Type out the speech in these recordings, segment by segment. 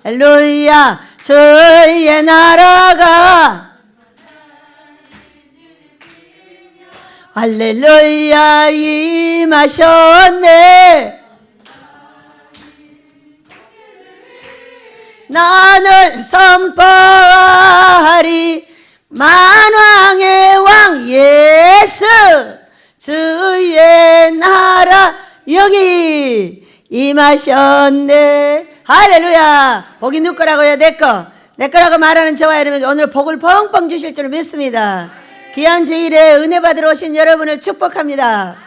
할렐루야, 주의 나라가 할렐루야 임하셨네. 나는 선포하리 만왕의 왕 예수, 주의 나라 여기 임하셨네. 할렐루야. 복이 누구 거라고요? 내 거. 내 거라고 말하는 저와 여러분, 오늘 복을 펑펑 주실 줄 믿습니다. 귀한 주일에 은혜 받으러 오신 여러분을 축복합니다.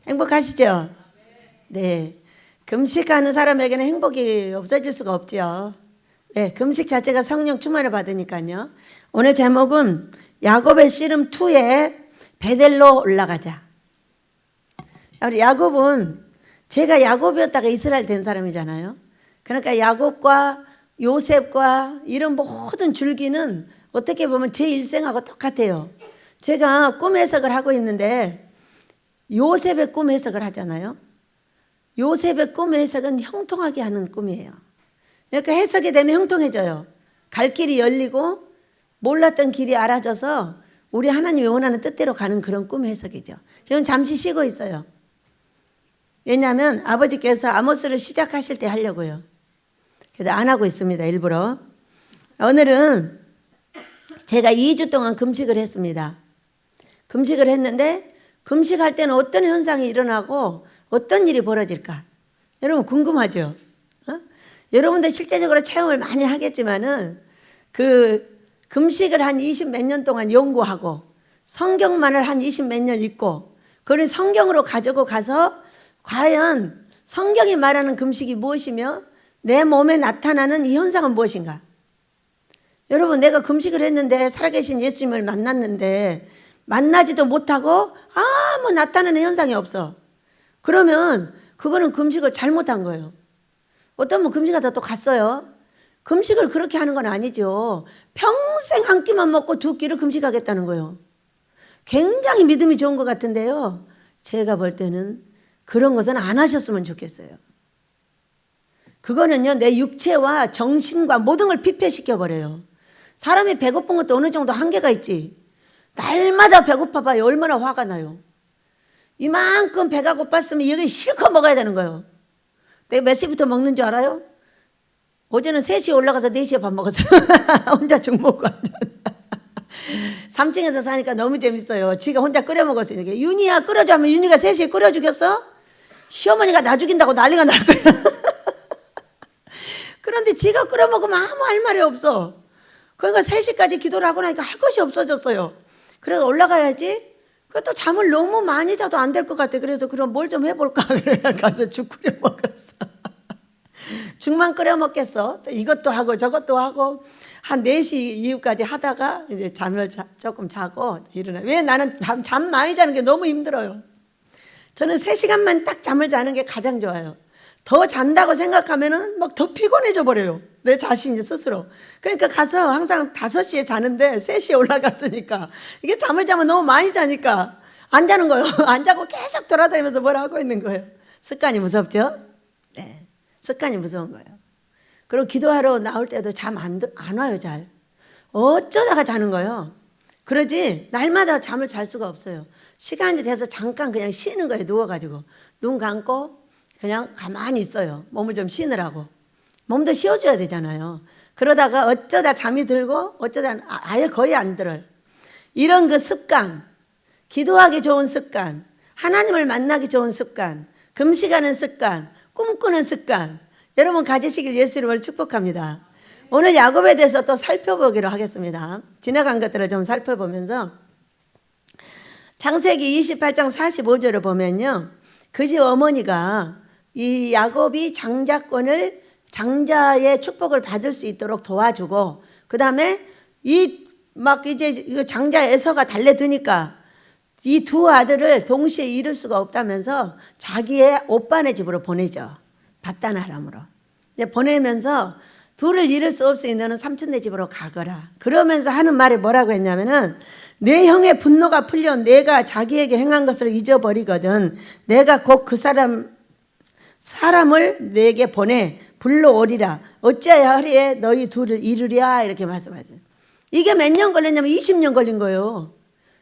행복하시죠? 네. 금식하는 사람에게는 행복이 없어질 수가 없죠. 네, 금식 자체가 성령 충만을 받으니까요. 오늘 제목은 야곱의 씨름 2에 베델로 올라가자. 우리 야곱은, 제가 야곱이었다가 이스라엘 된 사람이잖아요. 그러니까 야곱과 요셉과 이런 모든 줄기는 어떻게 보면 제 일생하고 똑같아요. 제가 꿈 해석을 하고 있는데 요셉의 꿈 해석을 하잖아요. 요셉의 꿈 해석은 형통하게 하는 꿈이에요. 그러니까 해석이 되면 형통해져요. 갈 길이 열리고 몰랐던 길이 알아져서 우리 하나님이 원하는 뜻대로 가는 그런 꿈 해석이죠. 지금 잠시 쉬고 있어요. 왜냐하면 아버지께서 아모스를 시작하실 때 하려고요. 그래서 안 하고 있습니다. 일부러. 오늘은 제가 2주 동안 금식을 했습니다. 금식을 했는데 금식할 때는 어떤 현상이 일어나고 어떤 일이 벌어질까? 여러분 궁금하죠? 여러분들 실제적으로 체험을 많이 하겠지만은 그 금식을 한 20 몇 년 동안 연구하고 성경만을 한 20 몇 년 읽고 그걸 성경으로 가지고 가서 과연 성경이 말하는 금식이 무엇이며 내 몸에 나타나는 이 현상은 무엇인가? 여러분, 내가 금식을 했는데 살아계신 예수님을 만났는데 만나지도 못하고 아무 나타나는 현상이 없어. 그러면 그거는 금식을 잘못한 거예요. 어떤 분 금식하다 또 갔어요. 금식을 그렇게 하는 건 아니죠. 평생 한 끼만 먹고 2끼를 금식하겠다는 거예요. 굉장히 믿음이 좋은 것 같은데요. 제가 볼 때는 그런 것은 안 하셨으면 좋겠어요. 그거는요, 내 육체와 정신과 모든 걸 피폐시켜버려요. 사람이 배고픈 것도 어느 정도 한계가 있지. 날마다 배고파봐요. 얼마나 화가 나요. 이만큼 배가 고팠으면 여기 실컷 먹어야 되는 거예요. 내가 몇 시부터 먹는 줄 알아요? 어제는 3시에 올라가서 4시에 밥 먹었어요. 혼자 죽 먹고 완전. 3층에서 사니까 너무 재밌어요. 지가 혼자 끓여 먹었어요. 윤희야 끓여줘 하면 윤희가 3시에 끓여 주겠어? 시어머니가 나 죽인다고 난리가 날 거야. 그런데 지가 끓여 먹으면 아무 할 말이 없어. 그러니까 3시까지 기도를 하고 나니까 할 것이 없어졌어요. 그래서 올라가야지. 그것도 잠을 너무 많이 자도 안 될 것 같아. 그래서 그럼 뭘 좀 해볼까. 그래 가서 죽 끓여 먹었어. 죽만 끓여 먹겠어. 이것도 하고 저것도 하고 한 4시 이후까지 하다가 이제 잠을 조금 자고 일어나. 왜 나는 잠 많이 자는 게 너무 힘들어요. 저는 3시간만 딱 잠을 자는 게 가장 좋아요. 더 잔다고 생각하면은 막 더 피곤해져 버려요. 내 자신이 스스로. 그러니까 가서 항상 5시에 자는데 3시에 올라갔으니까 이게 잠을 자면 너무 많이 자니까 안 자는 거예요. 안 자고 계속 돌아다니면서 뭘 하고 있는 거예요. 습관이 무섭죠? 네. 습관이 무서운 거예요. 그리고 기도하러 나올 때도 잠 안 와요, 잘. 어쩌다가 자는 거예요. 그러지 날마다 잠을 잘 수가 없어요. 시간이 돼서 잠깐 그냥 쉬는 거예요. 누워가지고. 눈 감고 그냥 가만히 있어요. 몸을 좀 쉬느라고. 몸도 쉬어줘야 되잖아요. 그러다가 어쩌다 잠이 들고 어쩌다 아예 거의 안 들어요. 이런 그 습관, 기도하기 좋은 습관, 하나님을 만나기 좋은 습관, 금식하는 습관, 꿈꾸는 습관, 여러분 가지시길 예수 이름으로 축복합니다. 오늘 야곱에 대해서 또 살펴보기로 하겠습니다. 지나간 것들을 좀 살펴보면서 창세기 28장 45절을 보면요. 그 집 어머니가 이 야곱이 장자의 축복을 받을 수 있도록 도와주고, 그 다음에 이제 장자 에서가 달래드니까 이 2 아들을 동시에 잃을 수가 없다면서 자기의 오빠네 집으로 보내죠. 밧단 아람으로. 보내면서 둘을 잃을 수 없으니 너는 삼촌네 집으로 가거라. 그러면서 하는 말이 뭐라고 했냐면은 내 형의 분노가 풀려 내가 자기에게 행한 것을 잊어버리거든 내가 곧 그 사람을 내게 보내 불러오리라. 어찌하여 하리에 너희 둘을 이루랴. 이렇게 말씀하세요. 이게 몇 년 걸렸냐면 20년 걸린 거예요.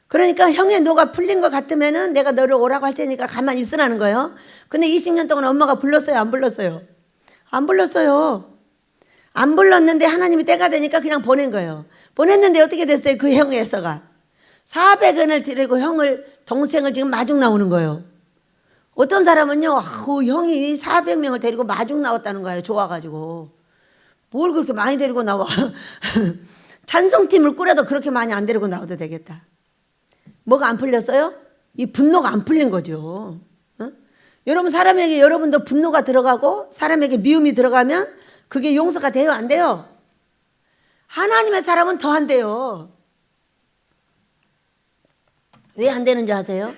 그러니까 형의 노가 풀린 것 같으면은 내가 너를 오라고 할 테니까 가만히 있으라는 거예요. 근데 20년 동안 엄마가 불렀어요? 안 불렀어요? 안 불렀어요. 안 불렀는데 하나님이 때가 되니까 그냥 보낸 거예요. 보냈는데 어떻게 됐어요? 그 형의 애서가 400원을 드리고 동생을 지금 마중 나오는 거예요. 어떤 사람은요, 형이 400명을 데리고 마중 나왔다는 거예요. 좋아가지고. 뭘 그렇게 많이 데리고 나와. 찬송팀을 꾸려도 그렇게 많이 안 데리고 나와도 되겠다. 뭐가 안 풀렸어요? 이 분노가 안 풀린 거죠. 어? 여러분, 사람에게 여러분도 분노가 들어가고 사람에게 미움이 들어가면 그게 용서가 돼요? 안 돼요? 하나님의 사람은 더 안 돼요. 왜 안 되는지 아세요?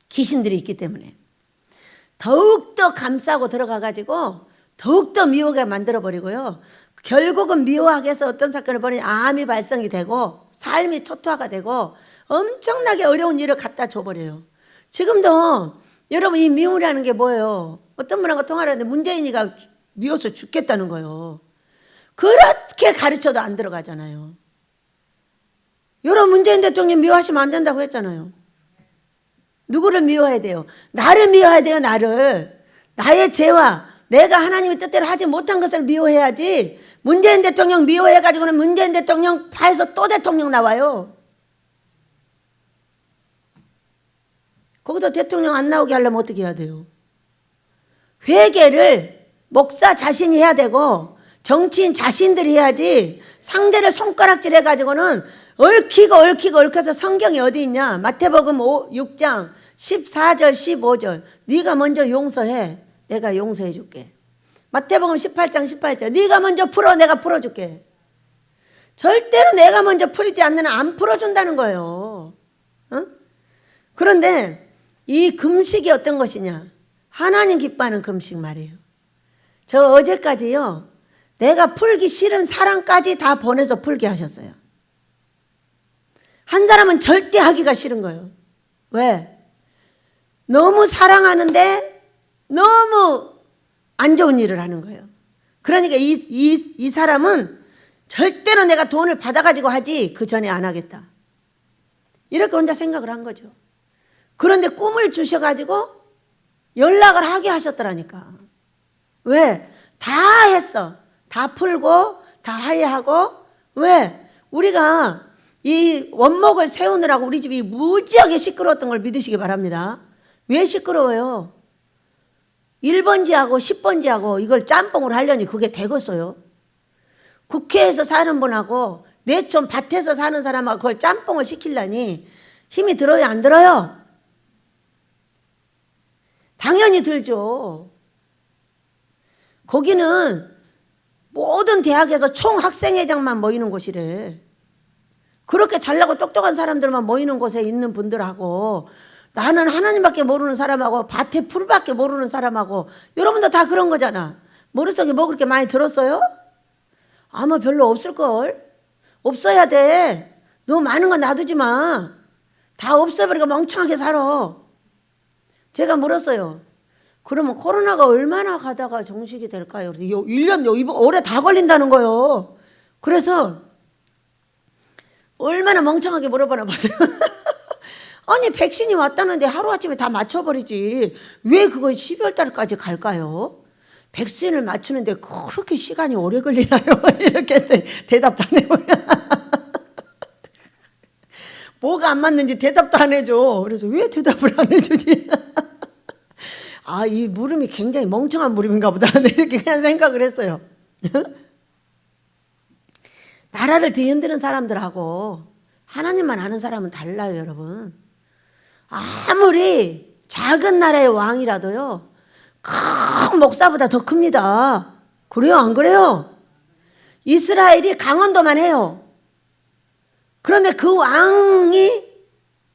귀신들이 있기 때문에. 더욱더 감싸고 들어가가지고 더욱더 미워하게 만들어버리고요. 결국은 미워하게 해서 어떤 사건을 벌이니 암이 발생이 되고 삶이 초토화가 되고 엄청나게 어려운 일을 갖다 줘버려요. 지금도 여러분 이 미움이라는 게 뭐예요? 어떤 분하고 통화를 하는데 문재인이가 미워서 죽겠다는 거예요. 그렇게 가르쳐도 안 들어가잖아요. 여러분 문재인 대통령 미워하시면 안 된다고 했잖아요. 누구를 미워해야 돼요? 나를 미워해야 돼요. 나의 죄와 내가 하나님의 뜻대로 하지 못한 것을 미워해야지. 문재인 대통령 미워해가지고는 문재인 대통령 파에서 또 대통령 나와요. 거기서 대통령 안 나오게 하려면 어떻게 해야 돼요? 회개를 목사 자신이 해야 되고 정치인 자신들이 해야지. 상대를 손가락질 해가지고는 얽혀서 성경이 어디 있냐? 마태복음 6장 14절 15절 네가 먼저 용서해. 내가 용서해 줄게. 마태복음 18장 18절 네가 먼저 풀어. 내가 풀어줄게. 절대로 내가 먼저 풀지 않는 한 안 풀어준다는 거예요. 어? 그런데 이 금식이 어떤 것이냐? 하나님 기뻐하는 금식 말이에요. 저 어제까지요. 내가 풀기 싫은 사랑까지 다 보내서 풀게 하셨어요. 한 사람은 절대 하기가 싫은 거예요. 왜? 너무 사랑하는데 너무 안 좋은 일을 하는 거예요. 그러니까 이 사람은 절대로 내가 돈을 받아가지고 하지 그 전에 안 하겠다. 이렇게 혼자 생각을 한 거죠. 그런데 꿈을 주셔가지고 연락을 하게 하셨더라니까. 왜? 다 했어. 다 풀고 다 화해하고. 왜? 우리가 이 원목을 세우느라고 우리 집이 무지하게 시끄러웠던 걸 믿으시기 바랍니다. 왜 시끄러워요? 1번지하고 10번지하고 이걸 짬뽕을 하려니 그게 되겠어요? 국회에서 사는 분하고 내촌 밭에서 사는 사람하고 그걸 짬뽕을 시키려니 힘이 들어요? 안 들어요? 당연히 들죠. 거기는 모든 대학에서 총학생회장만 모이는 곳이래. 그렇게 잘나고 똑똑한 사람들만 모이는 곳에 있는 분들하고 나는 하나님밖에 모르는 사람하고 밭에 풀밖에 모르는 사람하고 여러분도 다 그런 거잖아. 머릿속에 뭐 그렇게 많이 들었어요? 아마 별로 없을걸. 없어야 돼. 너무 많은 거 놔두지 마. 다 없애버리고 멍청하게 살아. 제가 물었어요. 그러면 코로나가 얼마나 가다가 종식이 될까요? 1년, 이번 올해 다 걸린다는 거예요. 그래서 얼마나 멍청하게 물어보나 보세요. 아니 백신이 왔다는데 하루아침에 다 맞춰버리지 왜 그거 12월 달까지 갈까요? 백신을 맞추는데 그렇게 시간이 오래 걸리나요? 이렇게 대답도 안 해버려. 뭐가 안 맞는지 대답도 안 해줘. 그래서 왜 대답을 안 해주지? 아, 이 물음이 굉장히 멍청한 물음인가 보다. 이렇게 그냥 생각을 했어요. 나라를 뒤흔드는 사람들하고 하나님만 아는 사람은 달라요, 여러분. 아무리 작은 나라의 왕이라도요, 큰 목사보다 더 큽니다. 그래요, 안 그래요? 이스라엘이 강원도만 해요. 그런데 그 왕이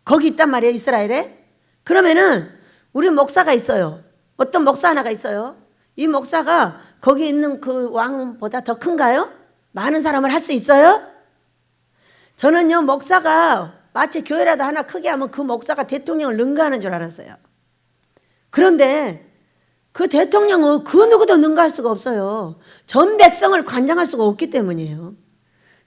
거기 있단 말이에요, 이스라엘에. 그러면은 우리 목사가 있어요. 어떤 목사 하나가 있어요. 이 목사가 거기 있는 그 왕보다 더 큰가요? 많은 사람을 할 수 있어요? 저는요, 목사가 마치 교회라도 하나 크게 하면 그 목사가 대통령을 능가하는 줄 알았어요. 그런데 그 대통령은 그 누구도 능가할 수가 없어요. 전 백성을 관장할 수가 없기 때문이에요.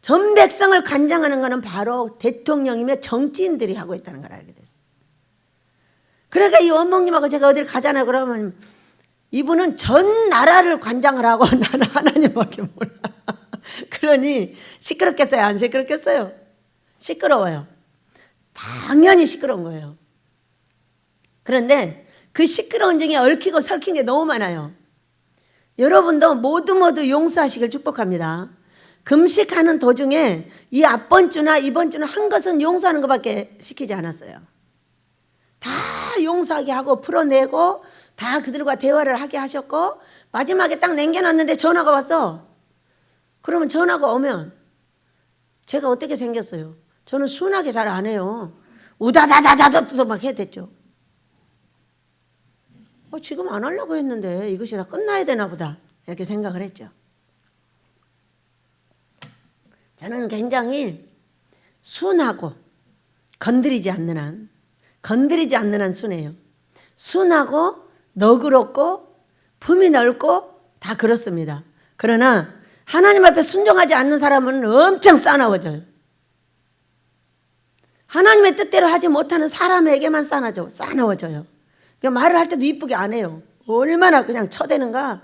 전 백성을 관장하는 것은 바로 대통령이며 정치인들이 하고 있다는 걸 알게 됐어요. 그러니까 이 원목님하고 제가 어딜 가잖아요. 그러면 이분은 전 나라를 관장을 하고 나는 하나님밖에 몰라. 그러니 시끄럽겠어요? 안 시끄럽겠어요? 시끄러워요. 당연히 시끄러운 거예요. 그런데 그 시끄러운 중에 얽히고 설킨 게 너무 많아요. 여러분도 모두 용서하시길 축복합니다. 금식하는 도중에 이 앞번 주나 이번 주는 한 것은 용서하는 것밖에 시키지 않았어요. 다 용서하게 하고 풀어내고 다 그들과 대화를 하게 하셨고 마지막에 딱 남겨놨는데 전화가 왔어. 그러면 전화가 오면 제가 어떻게 생겼어요? 저는 순하게 잘 안 해요. 우다다다다다도 막 해야 됐죠. 지금 안 하려고 했는데 이것이 다 끝나야 되나 보다 이렇게 생각을 했죠. 저는 굉장히 순하고 건드리지 않는 한 순해요. 순하고 너그럽고 품이 넓고 다 그렇습니다. 그러나 하나님 앞에 순종하지 않는 사람은 엄청 싸나워져요. 하나님의 뜻대로 하지 못하는 사람에게만 싸나워져요. 말을 할 때도 이쁘게 안 해요. 얼마나 그냥 쳐대는가.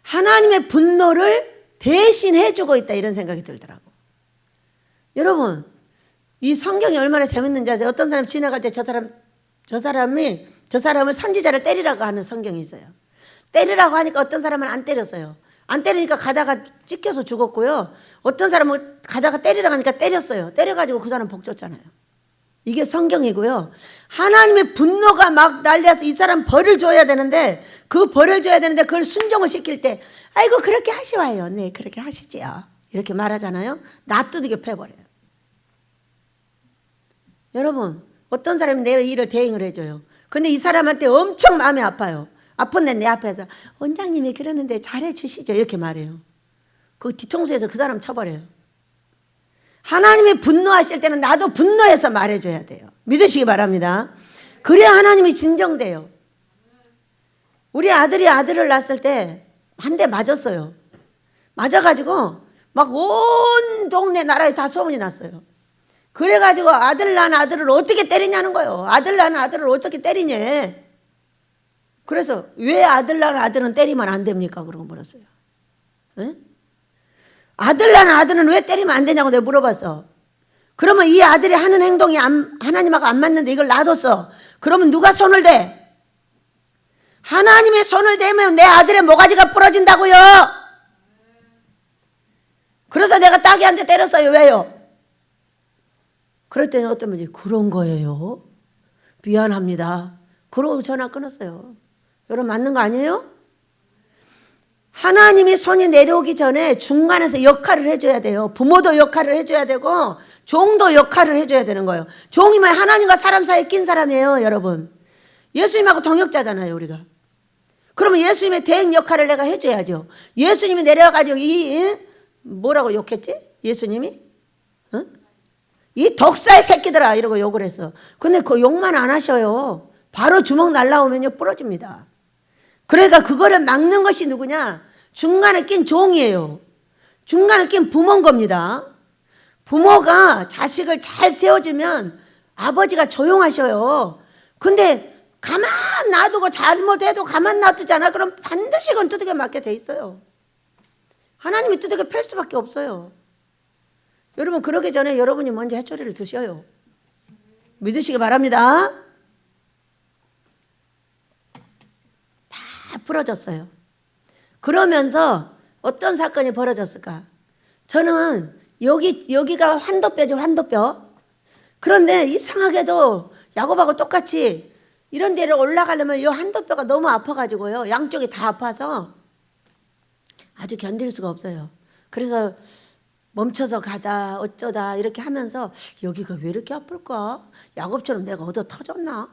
하나님의 분노를 대신 해주고 있다 이런 생각이 들더라고. 여러분 이 성경이 얼마나 재밌는지 아세요? 어떤 사람 지나갈 때 저 사람을 선지자를 때리라고 하는 성경이 있어요. 때리라고 하니까 어떤 사람은 안 때렸어요. 안 때리니까 가다가 찢겨서 죽었고요. 어떤 사람은 가다가 때리라고 하니까 때렸어요. 때려가지고 그 사람 복 줬잖아요. 이게 성경이고요. 하나님의 분노가 막 날려서 이 사람 벌을 줘야 되는데 그 벌을 줘야 되는데 그걸 순종을 시킬 때 아이고 그렇게 하시와요. 네 그렇게 하시지요. 이렇게 말하잖아요. 놔두게 패버려요. 여러분 어떤 사람이 내 일을 대행을 해줘요. 근데 이 사람한테 엄청 마음이 아파요. 아픈데 내 앞에서 원장님이 그러는데 잘해 주시죠 이렇게 말해요. 그 뒤통수에서 그 사람 쳐버려요. 하나님이 분노하실 때는 나도 분노해서 말해줘야 돼요. 믿으시기 바랍니다. 그래야 하나님이 진정돼요. 우리 아들을 낳았을 때 한 대 맞았어요. 맞아가지고 막 온 동네 나라에 다 소문이 났어요. 그래가지고 아들 낳은 아들을 어떻게 때리냐는 거예요. 아들 낳은 아들을 어떻게 때리냐. 그래서 왜 아들 낳은 아들은 때리면 안 됩니까? 그러고 물었어요. 에? 아들 낳은 아들은 왜 때리면 안 되냐고 내가 물어봤어. 그러면 이 아들이 하는 행동이 하나님하고 안 맞는데 이걸 놔뒀어. 그러면 누가 손을 대? 하나님의 손을 대면 내 아들의 모가지가 부러진다고요. 그래서 내가 따귀한테 때렸어요. 왜요? 그랬더니 어떤 분이 그런 거예요. 미안합니다. 그러고 전화 끊었어요. 여러분 맞는 거 아니에요? 하나님이 손이 내려오기 전에 중간에서 역할을 해줘야 돼요. 부모도 역할을 해줘야 되고 종도 역할을 해줘야 되는 거예요. 종이면 하나님과 사람 사이에 낀 사람이에요. 여러분 예수님하고 동역자잖아요. 우리가. 그러면 예수님의 대행 역할을 내가 해줘야죠. 예수님이 내려와가지고 뭐라고 욕했지? 예수님이? 이 독사의 새끼들아 이러고 욕을 했어. 근데 그 욕만 안 하셔요. 바로 주먹 날라오면요 부러집니다. 그러니까 그거를 막는 것이 누구냐? 중간에 낀 종이에요. 중간에 낀 부모인 겁니다. 부모가 자식을 잘 세워주면 아버지가 조용하셔요. 근데 가만 놔두고 잘못해도 가만 놔두잖아. 그럼 반드시 그건 두들겨 맞게 돼 있어요. 하나님이 두들겨 팰 수밖에 없어요. 여러분 그러기 전에 여러분이 먼저 해초리를 드셔요. 믿으시기 바랍니다. 다 풀어졌어요. 그러면서 어떤 사건이 벌어졌을까? 저는 여기가 환도뼈죠. 환도뼈. 그런데 이상하게도 야곱하고 똑같이 이런 데를 올라가려면 이 환도뼈가 너무 아파가지고요. 양쪽이 다 아파서 아주 견딜 수가 없어요. 그래서 멈춰서 가다 어쩌다 이렇게 하면서 여기가 왜 이렇게 아플까? 야곱처럼 내가 얻어 터졌나?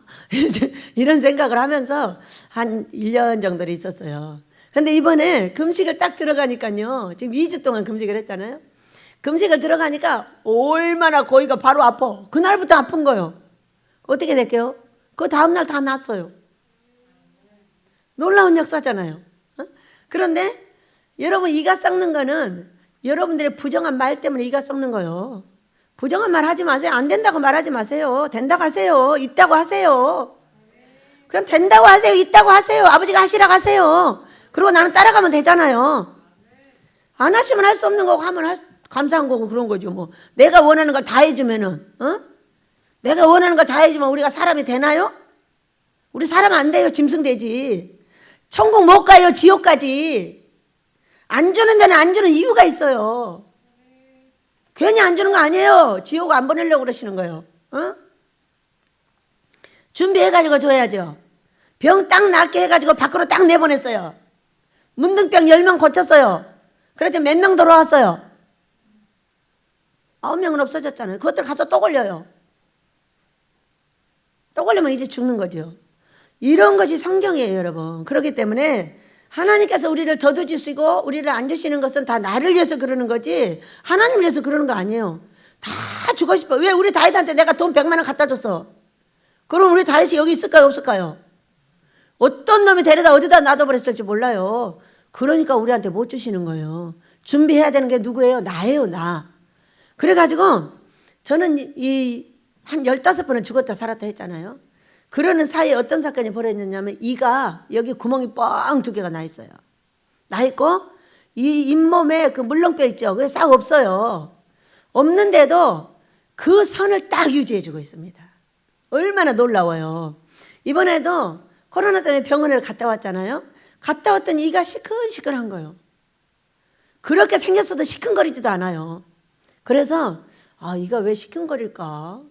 이런 생각을 하면서 한 1년 정도를 있었어요. 근데 이번에 금식을 딱 들어가니까요. 지금 2주 동안 금식을 했잖아요. 금식을 들어가니까 얼마나 거기가 바로 아파. 그날부터 아픈 거예요. 어떻게 될게요? 그 다음날 다 났어요. 놀라운 역사잖아요. 그런데 여러분, 이가 썩는 거는 여러분들의 부정한 말 때문에 이가 썩는 거예요. 부정한 말 하지 마세요. 안 된다고 말하지 마세요. 된다고 하세요. 있다고 하세요. 그냥 된다고 하세요. 있다고 하세요. 아버지가 하시라고 하세요. 그리고 나는 따라가면 되잖아요. 안 하시면 할 수 없는 거고 하면 감사한 거고 그런 거죠. 뭐 내가 원하는 걸 다 해주면은, 내가 원하는 걸 다 해주면 우리가 사람이 되나요? 우리 사람 안 돼요. 짐승되지. 천국 못 가요. 지옥까지. 안 주는 데는 안 주는 이유가 있어요. 괜히 안 주는 거 아니에요. 지옥 안 보내려고 그러시는 거예요. 준비해가지고 줘야죠. 병 딱 낫게 해가지고 밖으로 딱 내보냈어요. 문둥병 10명 고쳤어요. 그랬더니 몇 명 돌아왔어요? 9명은 없어졌잖아요. 그것들 가서 또 걸려요. 또 걸리면 이제 죽는 거죠. 이런 것이 성경이에요, 여러분. 그렇기 때문에 하나님께서 우리를 더듬으시고 우리를 안 주시는 것은 다 나를 위해서 그러는 거지 하나님을 위해서 그러는 거 아니에요. 다 주고 싶어. 왜 우리 다윗한테 내가 돈 100만 원 갖다 줬어? 그럼 우리 다윗이 여기 있을까요, 없을까요? 어떤 놈이 데려다 어디다 놔둬버렸을지 몰라요. 그러니까 우리한테 못 주시는 거예요. 준비해야 되는 게 누구예요? 나예요, 나. 그래가지고 저는 한 15번을 죽었다 살았다 했잖아요. 그러는 사이에 어떤 사건이 벌어졌냐면 이가 여기 구멍이 뻥 2개가 나 있어요. 나 있고 이 잇몸에 그 물렁뼈 있죠. 그게 싹 없어요. 없는데도 그 선을 딱 유지해주고 있습니다. 얼마나 놀라워요. 이번에도 코로나 때문에 병원을 갔다 왔잖아요. 갔다 왔더니 이가 시큰시큰한 거예요. 그렇게 생겼어도 시큰거리지도 않아요. 그래서 이가 왜 시큰거릴까?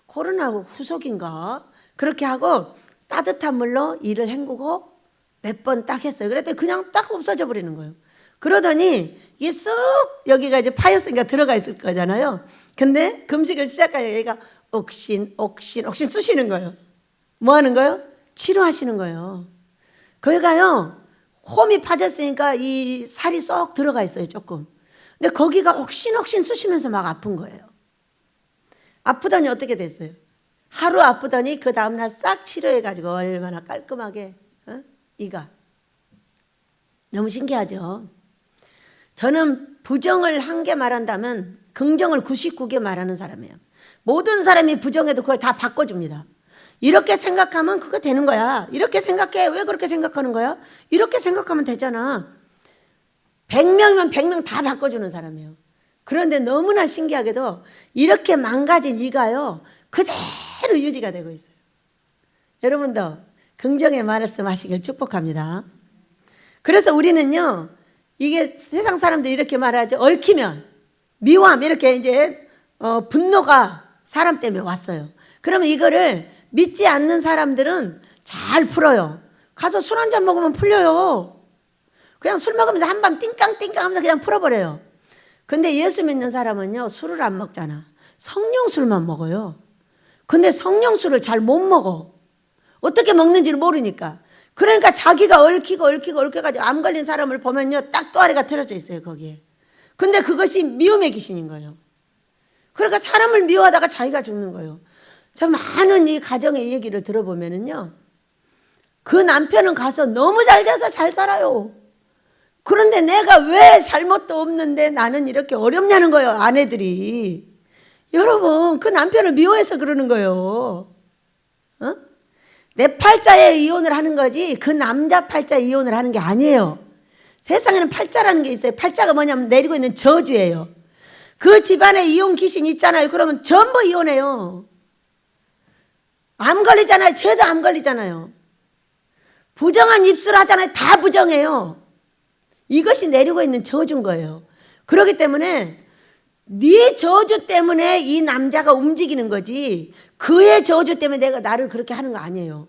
코로나 후속인가? 그렇게 하고 따뜻한 물로 이를 헹구고 몇 번 딱 했어요. 그랬더니 그냥 딱 없어져 버리는 거예요. 그러더니 이게 쑥 여기가 이제 파였으니까 들어가 있을 거잖아요. 근데 금식을 시작하니까 얘가 옥신 쑤시는 거예요. 뭐 하는 거예요? 치료하시는 거예요. 거기가요, 홈이 파졌으니까 이 살이 쏙 들어가 있어요, 조금. 근데 거기가 옥신 쑤시면서 막 아픈 거예요. 아프더니 어떻게 됐어요? 하루 아프더니 그 다음날 싹 치료해가지고 얼마나 깔끔하게, 이가. 너무 신기하죠? 저는 부정을 1개 말한다면 긍정을 99개 말하는 사람이에요. 모든 사람이 부정해도 그걸 다 바꿔줍니다. 이렇게 생각하면 그거 되는 거야. 이렇게 생각해. 왜 그렇게 생각하는 거야? 이렇게 생각하면 되잖아. 100명이면 100명 다 바꿔주는 사람이에요. 그런데 너무나 신기하게도 이렇게 망가진 이가요, 그대로 유지가 되고 있어요. 여러분도 긍정의 말씀하시길 축복합니다. 그래서 우리는요, 이게 세상 사람들이 이렇게 말하죠. 얽히면 미워함, 이렇게 이제 분노가 사람 때문에 왔어요. 그러면 이거를 믿지 않는 사람들은 잘 풀어요. 가서 술 한잔 먹으면 풀려요. 그냥 술 먹으면서 한밤 띵깡띵깡 하면서 그냥 풀어버려요. 근데 예수 믿는 사람은요, 술을 안 먹잖아. 성령술만 먹어요. 근데 성령술을 잘 못 먹어. 어떻게 먹는지를 모르니까. 그러니까 자기가 얽혀가지고 암 걸린 사람을 보면요, 딱 또아리가 틀어져 있어요, 거기에. 근데 그것이 미움의 귀신인 거예요. 그러니까 사람을 미워하다가 자기가 죽는 거예요. 저 많은 이 가정의 얘기를 들어보면은요, 그 남편은 가서 너무 잘 돼서 잘 살아요. 그런데 내가 왜 잘못도 없는데 나는 이렇게 어렵냐는 거예요, 아내들이. 여러분, 그 남편을 미워해서 그러는 거예요. 내 팔자에 이혼을 하는 거지 그 남자 팔자에 이혼을 하는 게 아니에요. 세상에는 팔자라는 게 있어요. 팔자가 뭐냐면 내리고 있는 저주예요. 그 집안에 이혼 귀신 있잖아요. 그러면 전부 이혼해요. 암 걸리잖아요. 죄도 암 걸리잖아요. 부정한 입술 하잖아요. 다 부정해요. 이것이 내리고 있는 저주인 거예요. 그렇기 때문에 네 저주 때문에 이 남자가 움직이는 거지 그의 저주 때문에 내가 나를 그렇게 하는 거 아니에요.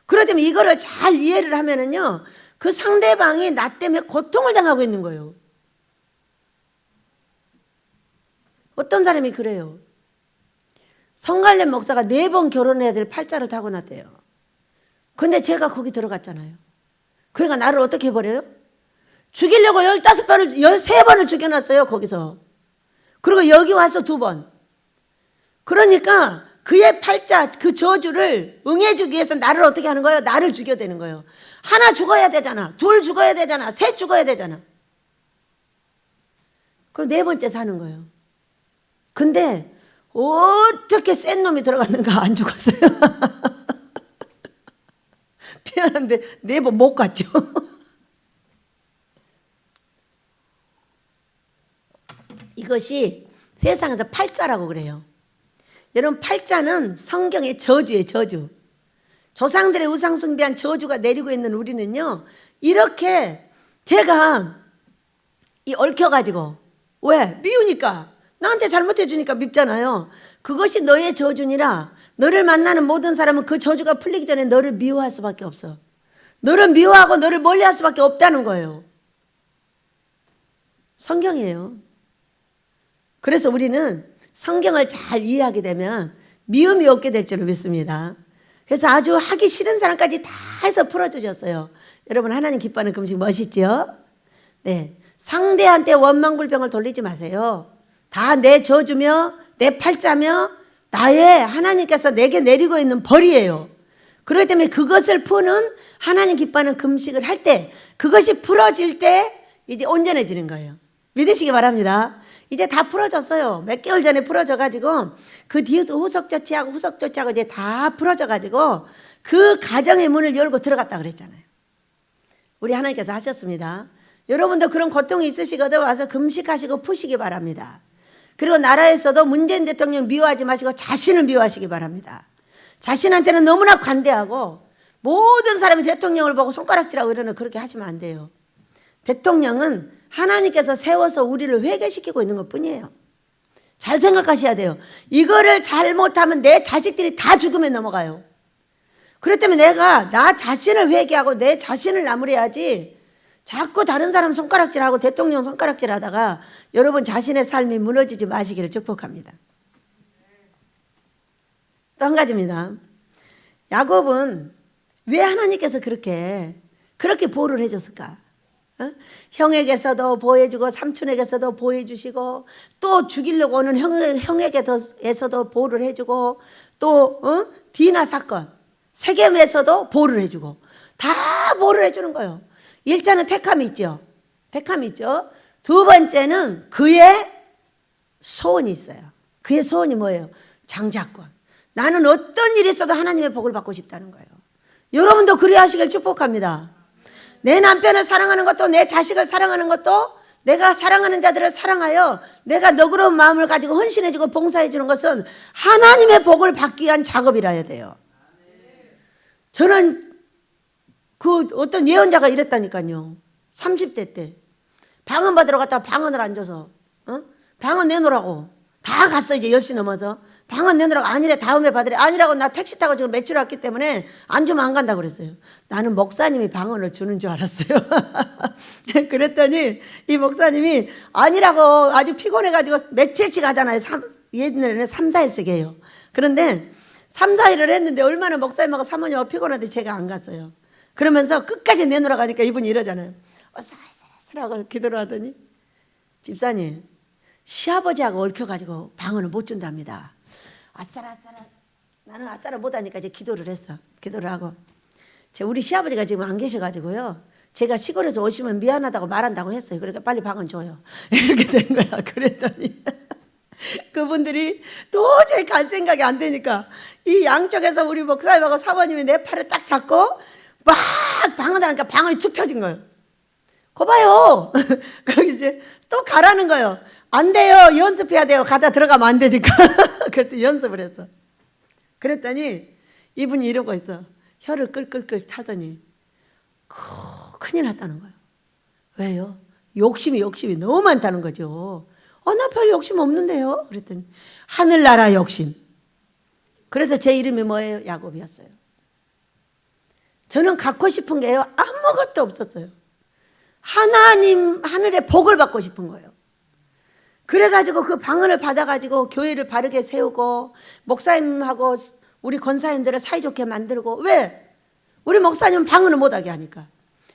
그렇다면 이거를 잘 이해를 하면은요, 그 상대방이 나 때문에 고통을 당하고 있는 거예요. 어떤 사람이 그래요. 성갈래 목사가 4번 결혼해야 될 팔자를 타고났대요. 근데 제가 거기 들어갔잖아요. 그애가 나를 어떻게 해버려요? 죽이려고 15번을, 13번을 죽여놨어요, 거기서. 그리고 여기 와서 2번. 그러니까 그의 팔자, 그 저주를 응해주기 위해서 나를 어떻게 하는 거예요? 나를 죽여야 되는 거예요. 하나 죽어야 되잖아. 2 죽어야 되잖아. 3 죽어야 되잖아. 그럼 4번째 사는 거예요. 근데 어떻게 센 놈이 들어갔는가 안 죽었어요. 미안한데 4번 못 갔죠. 이것이 세상에서 팔자라고 그래요. 여러분, 팔자는 성경의 저주예요. 저주. 조상들의 우상숭배한 저주가 내리고 있는 우리는요, 이렇게 걔가 얽혀가지고, 왜? 미우니까, 나한테 잘못해주니까 밉잖아요. 그것이 너의 저주니라. 너를 만나는 모든 사람은 그 저주가 풀리기 전에 너를 미워할 수밖에 없어. 너를 미워하고 너를 멀리할 수밖에 없다는 거예요. 성경이에요. 그래서 우리는 성경을 잘 이해하게 되면 미움이 없게 될 줄을 믿습니다. 그래서 아주 하기 싫은 사람까지 다 해서 풀어주셨어요. 여러분, 하나님 기뻐하는 금식 멋있죠? 네, 상대한테 원망불평을 돌리지 마세요. 다 내 저주며 내 팔자며 나의 하나님께서 내게 내리고 있는 벌이에요. 그렇기 때문에 그것을 푸는 하나님 기뻐하는 금식을 할 때, 그것이 풀어질 때 이제 온전해지는 거예요. 믿으시기 바랍니다. 이제 다 풀어졌어요. 몇 개월 전에 풀어져가지고 그 뒤에도 후속 조치하고 이제 다 풀어져가지고 그 가정의 문을 열고 들어갔다 그랬잖아요. 우리 하나님께서 하셨습니다. 여러분도 그런 고통이 있으시거든 와서 금식하시고 푸시기 바랍니다. 그리고 나라에서도 문재인 대통령 미워하지 마시고 자신을 미워하시기 바랍니다. 자신한테는 너무나 관대하고 모든 사람이 대통령을 보고 손가락질하고 이러는 그렇게 하시면 안 돼요. 대통령은 하나님께서 세워서 우리를 회개시키고 있는 것뿐이에요. 잘 생각하셔야 돼요. 이거를 잘못하면 내 자식들이 다 죽음에 넘어가요. 그렇기 때문에 내가 나 자신을 회개하고 내 자신을 나무래야지 자꾸 다른 사람 손가락질하고 대통령 손가락질하다가 여러분 자신의 삶이 무너지지 마시기를 축복합니다. 또 한 가지입니다. 야곱은 왜 하나님께서 그렇게 보호를 해줬을까? 형에게서도 보호해주고 삼촌에게서도 보호해주시고 또 죽이려고 오는 형에게서도 보호를 해주고 또 디나 사건 세겜에서도 보호를 해주고 다 보호를 해주는 거예요. 1차는 택함이 있죠. 택함이 있죠. 2번째는 그의 소원이 있어요. 그의 소원이 뭐예요? 장자권. 나는 어떤 일이 있어도 하나님의 복을 받고 싶다는 거예요. 여러분도 그래야 하시길 축복합니다. 내 남편을 사랑하는 것도 내 자식을 사랑하는 것도 내가 사랑하는 자들을 사랑하여 내가 너그러운 마음을 가지고 헌신해주고 봉사해주는 것은 하나님의 복을 받기 위한 작업이라 해야 돼요. 저는 그 어떤 예언자가 이랬다니까요. 30대 때 방언 받으러 갔다가 방언을 안 줘서 방언 내놓으라고 다 갔어. 이제 10시 넘어서 방언 내놓으라고. 아니래, 다음에 받으래. 아니라고. 나 택시 타고 지금 며칠 왔기 때문에 안 주면 안 간다고 그랬어요. 나는 목사님이 방언을 주는 줄 알았어요. 그랬더니 이 목사님이 아니라고 아주 피곤해가지고 며칠씩 하잖아요. 옛날에는 3, 4일씩 해요. 그런데 3, 4일을 했는데 얼마나 목사님하고 사모님하고 피곤한데 제가 안 갔어요. 그러면서 끝까지 내놓으라고 하니까 이분이 이러잖아요. 아슬아슬하고 기도를 하더니 집사님, 시아버지하고 얽혀가지고 방언을 못 준답니다. 아싸라싸라. 나는 아싸라 못하니까 이제 기도를 했어. 기도를 하고. 우리 시아버지가 지금 안 계셔가지고요. 제가 시골에서 오시면 미안하다고 말한다고 했어요. 그러니까 빨리 방언 줘요. 이렇게 된 거야. 그랬더니 그분들이 도저히 갈 생각이 안 되니까 이 양쪽에서 우리 목사님하고 사모님이 내 팔을 딱 잡고 막 방언을 하니까 방언이 툭 터진 거예요. 거 봐요. 거기 이제 또 가라는 거예요. 안 돼요. 연습해야 돼요. 가자 들어가면 안 되니까. 그랬더니 연습을 했어. 그랬더니 이분이 이러고 있어. 혀를 끌끌끌 타더니 큰일 났다는 거예요. 왜요? 욕심이 너무 많다는 거죠. 나 별 욕심 없는데요. 그랬더니 하늘나라 욕심. 그래서 제 이름이 뭐예요? 야곱이었어요. 저는 갖고 싶은 게요. 아무것도 없었어요. 하나님 하늘의 복을 받고 싶은 거예요. 그래가지고 그 방언을 받아가지고 교회를 바르게 세우고 목사님하고 우리 권사님들을 사이좋게 만들고. 왜? 우리 목사님은 방언을 못하게 하니까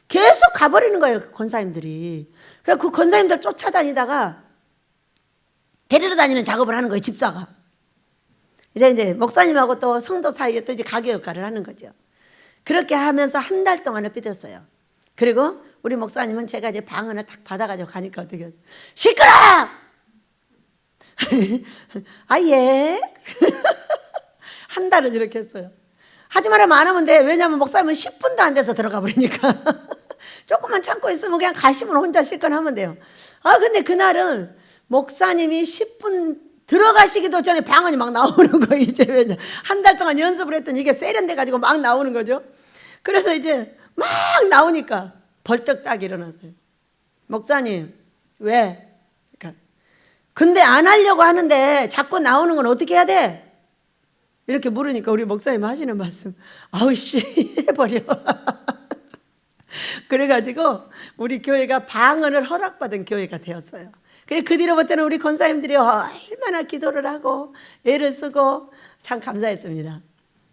계속 가버리는 거예요. 권사님들이. 그래서 그 권사님들 쫓아다니다가 데리러 다니는 작업을 하는 거예요, 집사가. 이제 목사님하고 또 성도 사이에 또 이제 가교 역할을 하는 거죠. 그렇게 하면서 한 달 동안을 삐졌어요. 그리고 우리 목사님은 제가 이제 방언을 딱 받아가지고 가니까 어떻게 시끄러! 아, 예. 한 달은 이렇게 했어요. 하지 말라면 안 하면 돼. 왜냐하면 목사님은 10분도 안 돼서 들어가 버리니까. 조금만 참고 있으면 그냥 가시면 혼자 실컷 하면 돼요. 아, 근데 그날은 목사님이 10분 들어가시기도 전에 방언이 막 나오는 거예요. 이제 왜냐. 한 달 동안 연습을 했더니 이게 세련돼가지고 막 나오는 거죠. 그래서 이제 막 나오니까 벌떡 딱 일어났어요. 목사님, 왜? 그러니까 근데 안 하려고 하는데 자꾸 나오는 건 어떻게 해야 돼? 이렇게 물으니까 우리 목사님 하시는 말씀, 아우 씨 해버려. 그래가지고 우리 교회가 방언을 허락받은 교회가 되었어요. 그 뒤로부터는 우리 권사님들이 얼마나 기도를 하고 애를 쓰고 참 감사했습니다.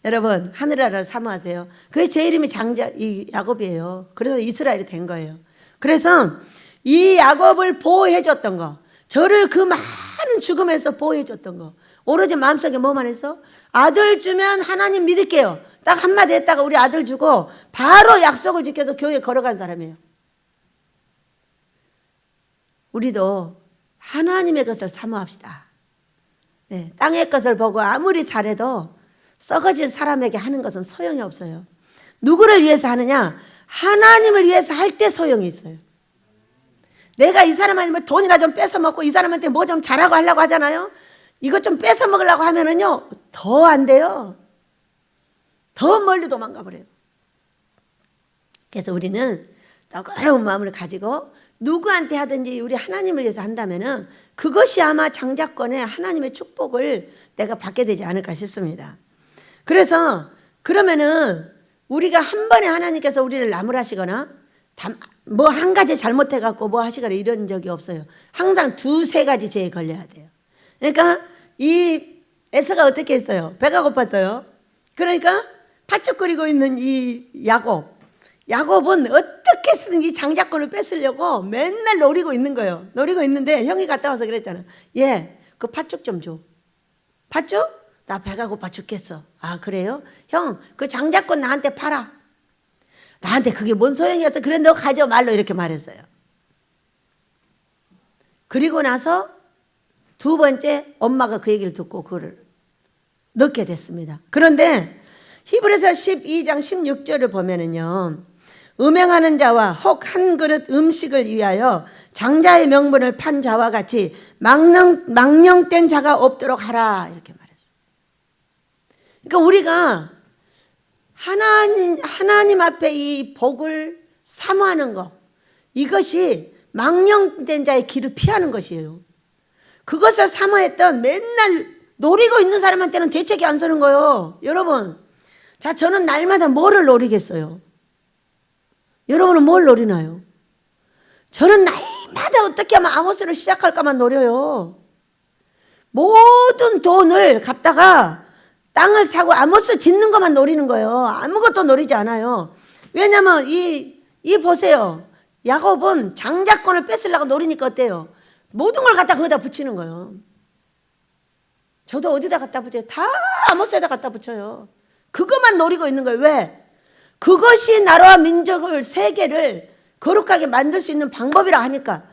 여러분, 하늘나라를 사모하세요. 그게 제 이름이 이 야곱이에요. 그래서 이스라엘이 된 거예요. 그래서 이 야곱을 보호해 줬던 거, 저를 그 많은 죽음에서 보호해 줬던 거, 오로지 마음속에 뭐만 했어? 아들 주면 하나님 믿을게요. 딱 한마디 했다가 우리 아들 주고 바로 약속을 지켜서 교회에 걸어간 사람이에요. 우리도 하나님의 것을 사모합시다. 네, 땅의 것을 보고 아무리 잘해도 썩어질 사람에게 하는 것은 소용이 없어요. 누구를 위해서 하느냐? 하나님을 위해서 할 때 소용이 있어요. 내가 이 사람한테 돈이나 좀 뺏어 먹고 이 사람한테 뭐 좀 잘하고 하려고 하잖아요. 이것 좀 뺏어 먹으려고 하면은요, 더 안 돼요. 더 멀리 도망가 버려요. 그래서 우리는 따가운 마음을 가지고 누구한테 하든지 우리 하나님을 위해서 한다면은 그것이 아마 장자권의 하나님의 축복을 내가 받게 되지 않을까 싶습니다. 그래서 그러면은 우리가 한 번에 하나님께서 우리를 나무라시거나 뭐 한 가지 잘못해갖고 뭐 하시거나 이런 적이 없어요. 항상 두세 가지 죄에 걸려야 돼요. 그러니까 이 에서가 어떻게 했어요? 배가 고팠어요. 그러니까 팥죽 끓이고 있는 이 야곱은 어떻게 이 장자권을 뺏으려고 맨날 노리고 있는 거예요. 노리고 있는데 형이 갔다 와서 그랬잖아. 얘, 그 팥죽 좀 줘. 팥죽? 나 배가 고파 죽겠어. 아, 그래요? 형, 그 장자권 나한테 팔아. 나한테 그게 뭔 소용이었어? 그래, 너 가져 말로 이렇게 말했어요. 그리고 나서 두 번째 엄마가 그 얘기를 듣고 그를 넣게 됐습니다. 그런데 히브리서 12장 16절을 보면은요, 음행하는 자와 혹 한 그릇 음식을 위하여 장자의 명분을 판 자와 같이 망령된 자가 없도록 하라, 이렇게 말했어요. 그러니까 우리가 하나님 앞에 이 복을 사모하는 것, 이것이 망령된 자의 길을 피하는 것이에요. 그것을 사모했던 맨날 노리고 있는 사람한테는 대책이 안 서는 거예요. 여러분, 자, 저는 날마다 뭐를 노리겠어요? 여러분은 뭘 노리나요? 저는 날마다 어떻게 하면 아모스를 시작할까만 노려요. 모든 돈을 갖다가 땅을 사고 아모스 짓는 것만 노리는 거예요. 아무것도 노리지 않아요. 왜냐면 이 보세요. 야곱은 장자권을 뺏으려고 노리니까 어때요? 모든 걸 갖다 거기다 붙이는 거예요. 저도 어디다 갖다 붙여요? 다 아모스에다 갖다 붙여요. 그것만 노리고 있는 거예요. 왜? 그것이 나라와 민족을, 세계를 거룩하게 만들 수 있는 방법이라 하니까.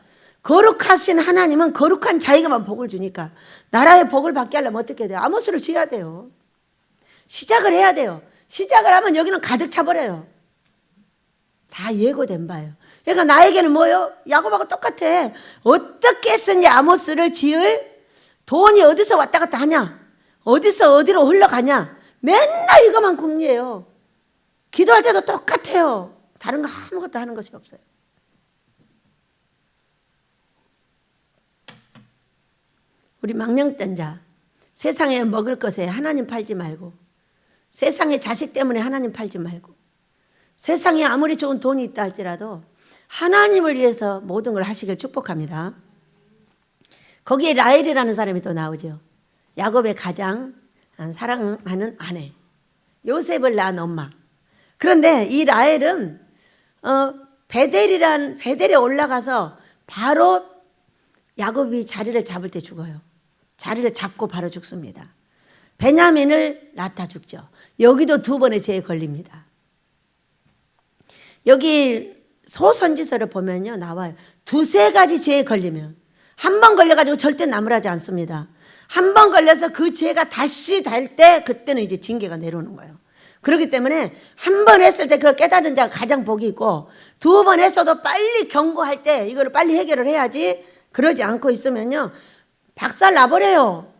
거룩하신 하나님은 거룩한 자에게만 복을 주니까. 나라의 복을 받게 하려면 어떻게 돼요? 아모스를 지어야 돼요. 시작을 해야 돼요. 시작을 하면 여기는 가득 차버려요. 다 예고된 바예요. 그러니까 나에게는 뭐예요? 야곱하고 똑같아. 어떻게 했는지 아모스를 지을 돈이 어디서 왔다 갔다 하냐? 어디서 어디로 흘러가냐? 맨날 이것만 궁리해요. 기도할 때도 똑같아요. 다른 거 아무것도 하는 것이 없어요. 우리 망령된 자, 세상에 먹을 것에 하나님 팔지 말고, 세상의 자식 때문에 하나님 팔지 말고, 세상에 아무리 좋은 돈이 있다 할지라도 하나님을 위해서 모든 걸 하시길 축복합니다. 거기에 라헬이라는 사람이 또 나오죠. 야곱의 가장 사랑하는 아내, 요셉을 낳은 엄마. 그런데 이 라헬은 베델에 올라가서 바로 야곱이 자리를 잡을 때 죽어요. 자리를 잡고 바로 죽습니다. 베냐민을 낳다 죽죠. 여기도 두 번의 죄에 걸립니다. 여기 소선지서를 보면요 나와요. 두세 가지 죄에 걸리면 한 번 걸려가지고 절대 나무라지 않습니다. 한 번 걸려서 그 죄가 다시 달 때 그때는 이제 징계가 내려오는 거예요. 그렇기 때문에 한 번 했을 때 그걸 깨달은 자가 가장 복이 있고 두 번 했어도 빨리 경고할 때 이거를 빨리 해결을 해야지 그러지 않고 있으면요 박살 나버려요.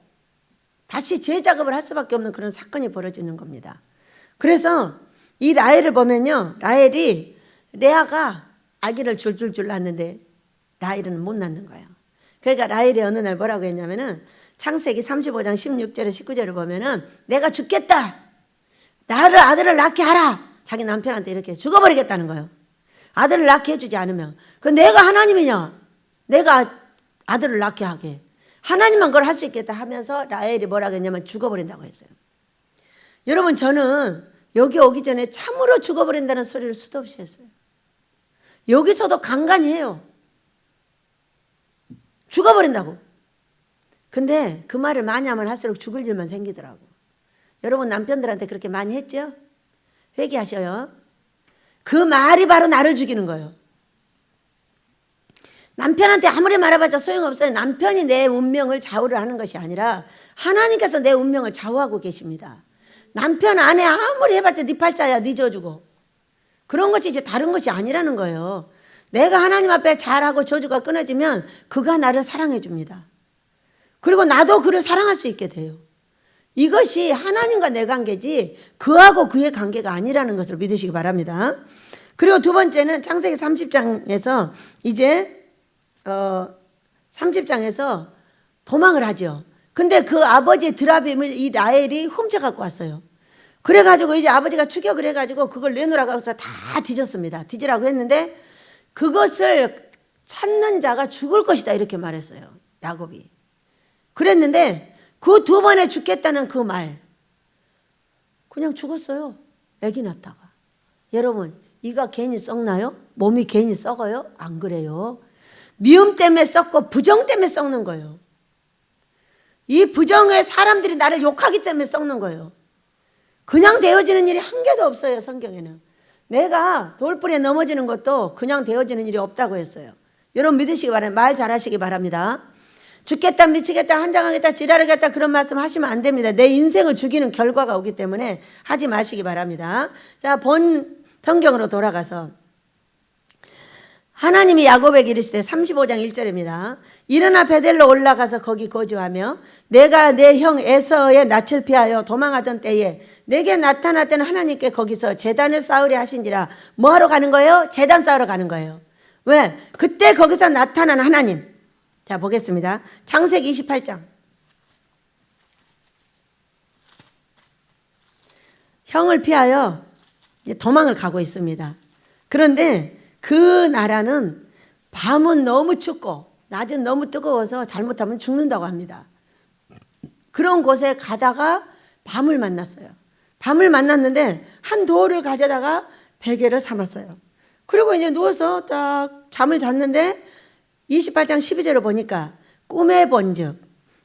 다시 재작업을 할 수밖에 없는 그런 사건이 벌어지는 겁니다. 그래서 이 라헬을 보면요 라헬이 레아가 아기를 줄줄줄 낳았는데 라헬은 못 낳는 거예요. 그러니까 라헬이 어느 날 뭐라고 했냐면은 창세기 35장 16절에 19절을 보면은 내가 죽겠다. 나를 아들을 낳게 하라. 자기 남편한테 이렇게 죽어버리겠다는 거예요. 아들을 낳게 해주지 않으면. 그 내가 하나님이냐. 내가 아들을 낳게 하게. 하나님만 그걸 할 수 있겠다 하면서 라헬이 뭐라고 했냐면 죽어버린다고 했어요. 여러분 저는 여기 오기 전에 참으로 죽어버린다는 소리를 수도 없이 했어요. 여기서도 간간히 해요. 죽어버린다고. 근데 그 말을 많이 하면 할수록 죽을 일만 생기더라고. 여러분 남편들한테 그렇게 많이 했죠? 회개하셔요. 그 말이 바로 나를 죽이는 거예요. 남편한테 아무리 말해봤자 소용없어요. 남편이 내 운명을 좌우를 하는 것이 아니라 하나님께서 내 운명을 좌우하고 계십니다. 남편 아내 아무리 해봤자 네 팔자야 네 저주고 그런 것이 이제 다른 것이 아니라는 거예요. 내가 하나님 앞에 잘하고 저주가 끊어지면 그가 나를 사랑해 줍니다. 그리고 나도 그를 사랑할 수 있게 돼요. 이것이 하나님과 내 관계지 그하고 그의 관계가 아니라는 것을 믿으시기 바랍니다. 그리고 두 번째는 창세기 30장에서 이제 30장에서 도망을 하죠. 근데 그 아버지의 드라빔을 이 라헬이 훔쳐갖고 왔어요. 그래가지고 이제 아버지가 추격을 해가지고 그걸 내놓으라고 해서 다 뒤졌습니다. 뒤지라고 했는데 그것을 찾는 자가 죽을 것이다 이렇게 말했어요. 야곱이. 그랬는데 그 두 번에 죽겠다는 그 말 그냥 죽었어요. 애기 낳다가. 여러분 이가 괜히 썩나요? 몸이 괜히 썩어요? 안 그래요. 미움 때문에 썩고 부정 때문에 썩는 거예요. 이 부정에 사람들이 나를 욕하기 때문에 썩는 거예요. 그냥 되어지는 일이 한 개도 없어요. 성경에는. 내가 돌불에 넘어지는 것도 그냥 되어지는 일이 없다고 했어요. 여러분 믿으시기 바랍니다. 말 잘하시기 바랍니다. 죽겠다 미치겠다 한장하겠다 지랄하겠다 그런 말씀 하시면 안 됩니다. 내 인생을 죽이는 결과가 오기 때문에 하지 마시기 바랍니다. 자, 본 성경으로 돌아가서 하나님이 야곱에게 이르시되 35장 1절입니다. 일어나 베델로 올라가서 거기 거주하며 내가 내 형 에서의 낯을 피하여 도망하던 때에 내게 나타났던 하나님께 거기서 제단을 쌓으려 하신지라. 뭐하러 가는 거예요? 제단 쌓으러 가는 거예요. 왜? 그때 거기서 나타난 하나님. 자 보겠습니다. 창세기 28장. 형을 피하여 이제 도망을 가고 있습니다. 그런데 그 나라는 밤은 너무 춥고 낮은 너무 뜨거워서 잘못하면 죽는다고 합니다. 그런 곳에 가다가 밤을 만났어요. 밤을 만났는데 한 돌을 가져다가 베개를 삼았어요. 그리고 이제 누워서 딱 잠을 잤는데 28장 12절을 보니까 꿈에 본즉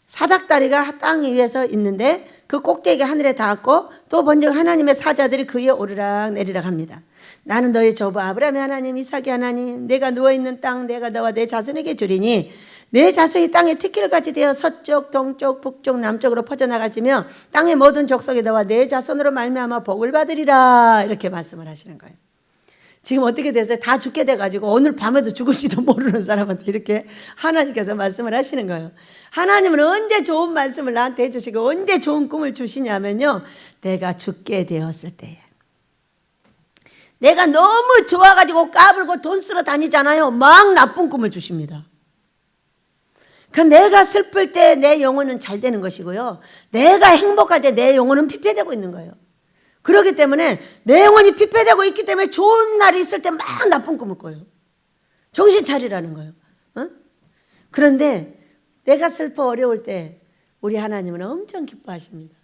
사닥다리가 땅 위에서 있는데 그 꼭대기가 하늘에 닿았고 또 본즉 하나님의 사자들이 그 위에 오르락 내리락 합니다. 나는 너의 조부 아브라함의 하나님 이삭의 하나님 내가 누워있는 땅 내가 너와 내 자손에게 주리니 내 자손이 땅의 티끌같이 되어 서쪽 동쪽 북쪽 남쪽으로 퍼져나갈지며 땅의 모든 족속에 너와 내 자손으로 말미암아 복을 받으리라 이렇게 말씀을 하시는 거예요. 지금 어떻게 됐어요? 다 죽게 돼가지고 오늘 밤에도 죽을지도 모르는 사람한테 이렇게 하나님께서 말씀을 하시는 거예요. 하나님은 언제 좋은 말씀을 나한테 해주시고 언제 좋은 꿈을 주시냐면요 내가 죽게 되었을 때에 내가 너무 좋아가지고 까불고 돈 쓰러 다니잖아요. 막 나쁜 꿈을 주십니다. 그 내가 슬플 때 내 영혼은 잘 되는 것이고요. 내가 행복할 때 내 영혼은 피폐되고 있는 거예요. 그렇기 때문에 내 영혼이 피폐되고 있기 때문에 좋은 날이 있을 때 막 나쁜 꿈을 꿔요. 정신 차리라는 거예요. 어? 그런데 내가 슬퍼 어려울 때 우리 하나님은 엄청 기뻐하십니다.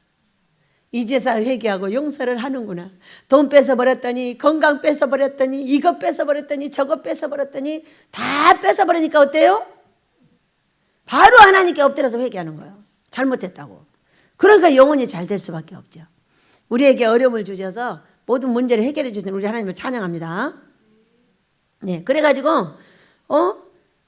이제서 회개하고 용서를 하는구나. 돈 뺏어버렸더니 건강 뺏어버렸더니 이것 뺏어버렸더니 저것 뺏어버렸더니 다 뺏어버리니까 어때요? 바로 하나님께 엎드려서 회개하는 거예요. 잘못했다고. 그러니까 영혼이 잘 될 수밖에 없죠. 우리에게 어려움을 주셔서 모든 문제를 해결해 주신 우리 하나님을 찬양합니다. 네, 그래가지고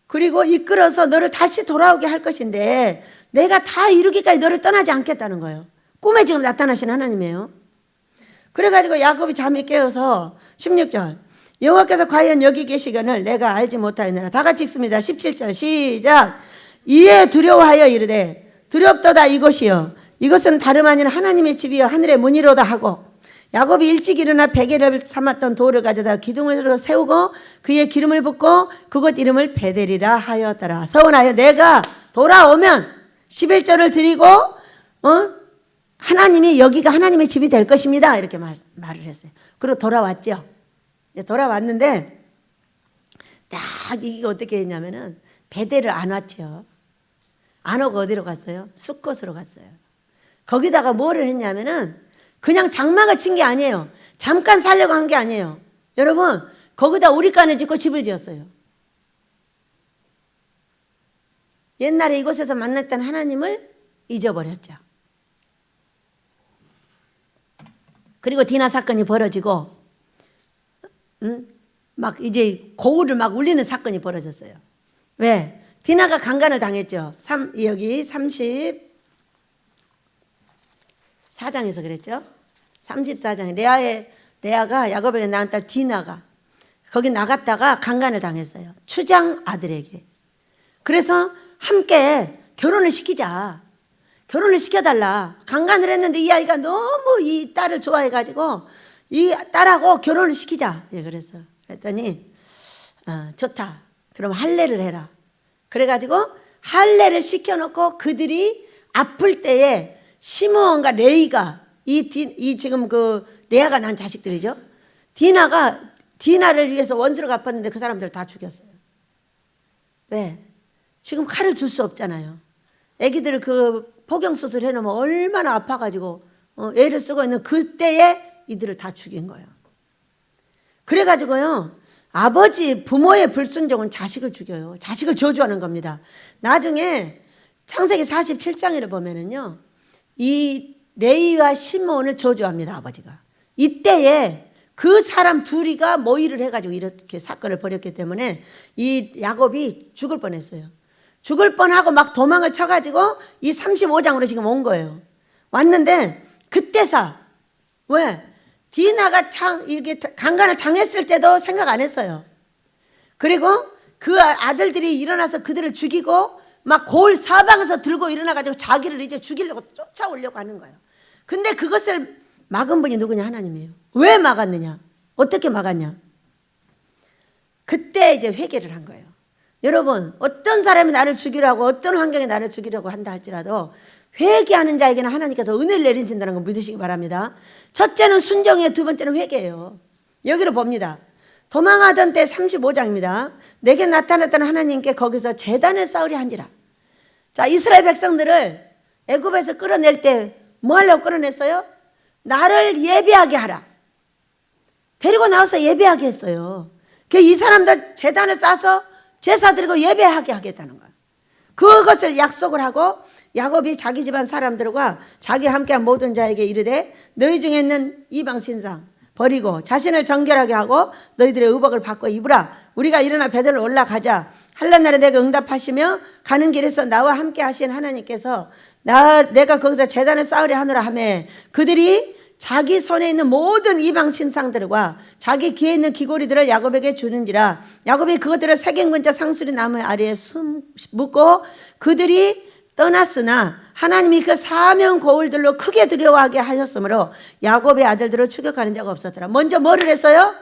그리고 이끌어서 너를 다시 돌아오게 할 것인데 내가 다 이루기까지 너를 떠나지 않겠다는 거예요. 꿈에 지금 나타나신 하나님이에요. 그래가지고 야곱이 잠이 깨어서 16절 여호와께서 과연 여기 계시거늘 내가 알지 못하였느라. 다 같이 읽습니다. 17절 시작. 이에 두려워하여 이르되 두렵도다 이곳이여 이것은 다름 아닌 하나님의 집이여 하늘의 문이로다 하고 야곱이 일찍 일어나 베개를 삼았던 돌을 가져다 기둥으로 세우고 그의 기름을 붓고 그곳 이름을 베델이라 하였더라. 서원하여 내가 돌아오면 11절을 드리고 하나님이 여기가 하나님의 집이 될 것입니다. 이렇게 말을 했어요. 그리고 돌아왔죠. 돌아왔는데 딱 이게 어떻게 했냐면은 베델을 안 왔죠. 안 오고 어디로 갔어요? 숫곳으로 갔어요. 거기다가 뭐를 했냐면은 그냥 장막을 친 게 아니에요. 잠깐 살려고 한 게 아니에요. 여러분 거기다 우리간을 짓고 집을 지었어요. 옛날에 이곳에서 만났던 하나님을 잊어버렸죠. 그리고 디나 사건이 벌어지고 막 이제 고울을 막 울리는 사건이 벌어졌어요. 왜? 디나가 강간을 당했죠. 여기 34장에서 그랬죠. 34장에 레아가 야곱에게 낳은 딸 디나가 거기 나갔다가 강간을 당했어요. 추장 아들에게. 그래서 함께 결혼을 시키자. 결혼을 시켜달라. 강간을 했는데 이 아이가 너무 이 딸을 좋아해가지고 이 딸하고 결혼을 시키자. 예, 그랬더니 좋다. 그럼 할례를 해라. 그래가지고 할례를 시켜놓고 그들이 아플 때에 시므온과 레이가 이 지금 그 레아가 난 자식들이죠. 디나를 위해서 원수를 갚았는데 그 사람들 다 죽였어요. 왜? 지금 칼을 줄 수 없잖아요. 애기들 그 포경 수술 해놓으면 얼마나 아파가지고 애를 쓰고 있는 그때에 이들을 다 죽인 거예요. 그래가지고요. 아버지 부모의 불순종은 자식을 죽여요. 자식을 저주하는 겁니다. 나중에 창세기 47장을 보면은요. 이 레이와 시므온을 저주합니다. 아버지가. 이때에 그 사람 둘이가 모의를 해가지고 이렇게 사건을 벌였기 때문에 이 야곱이 죽을 뻔했어요. 죽을 뻔하고 막 도망을 쳐가지고 이 35장으로 지금 온 거예요. 왔는데 그때사 왜? 디나가 이게 강간을 당했을 때도 생각 안 했어요. 그리고 그 아들들이 일어나서 그들을 죽이고 막 고을 사방에서 들고 일어나가지고 자기를 이제 죽이려고 쫓아오려고 하는 거예요. 근데 그것을 막은 분이 누구냐? 하나님이에요. 왜 막았느냐? 어떻게 막았냐? 그때 이제 회개를 한 거예요. 여러분 어떤 사람이 나를 죽이려고 어떤 환경에 나를 죽이려고 한다 할지라도 회개하는 자에게는 하나님께서 은혜를 내리신다는 걸 믿으시기 바랍니다. 첫째는 순종이에요. 두 번째는 회개예요. 여기로 봅니다. 도망하던 때 35장입니다. 내게 나타났던 하나님께 거기서 제단을 쌓으려 한지라. 자, 이스라엘 백성들을 애굽에서 끌어낼 때 뭐 하려고 끌어냈어요? 나를 예배하게 하라. 데리고 나와서 예배하게 했어요. 이 사람들 제단을 쌓아서 제사 드리고 예배하게 하겠다는 거예요. 그것을 약속을 하고 야곱이 자기 집안 사람들과 자기와 함께한 모든 자에게 이르되 너희 중에 있는 이방 신상 버리고 자신을 정결하게 하고 너희들의 의복을 바꿔 입으라. 우리가 일어나 베델로 올라가자. 한란날에 내가 응답하시며 가는 길에서 나와 함께 하신 하나님께서 내가 거기서 제단을 쌓으려 하노라 하매 그들이 자기 손에 있는 모든 이방 신상들과 자기 귀에 있는 귀고리들을 야곱에게 주는지라. 야곱이 그것들을 색행근자 상수리 나무 아래에 묶고 그들이 떠났으나 하나님이 그 사명 고울들로 크게 두려워하게 하셨으므로 야곱의 아들들을 추격하는 자가 없었더라. 먼저 뭐를 했어요?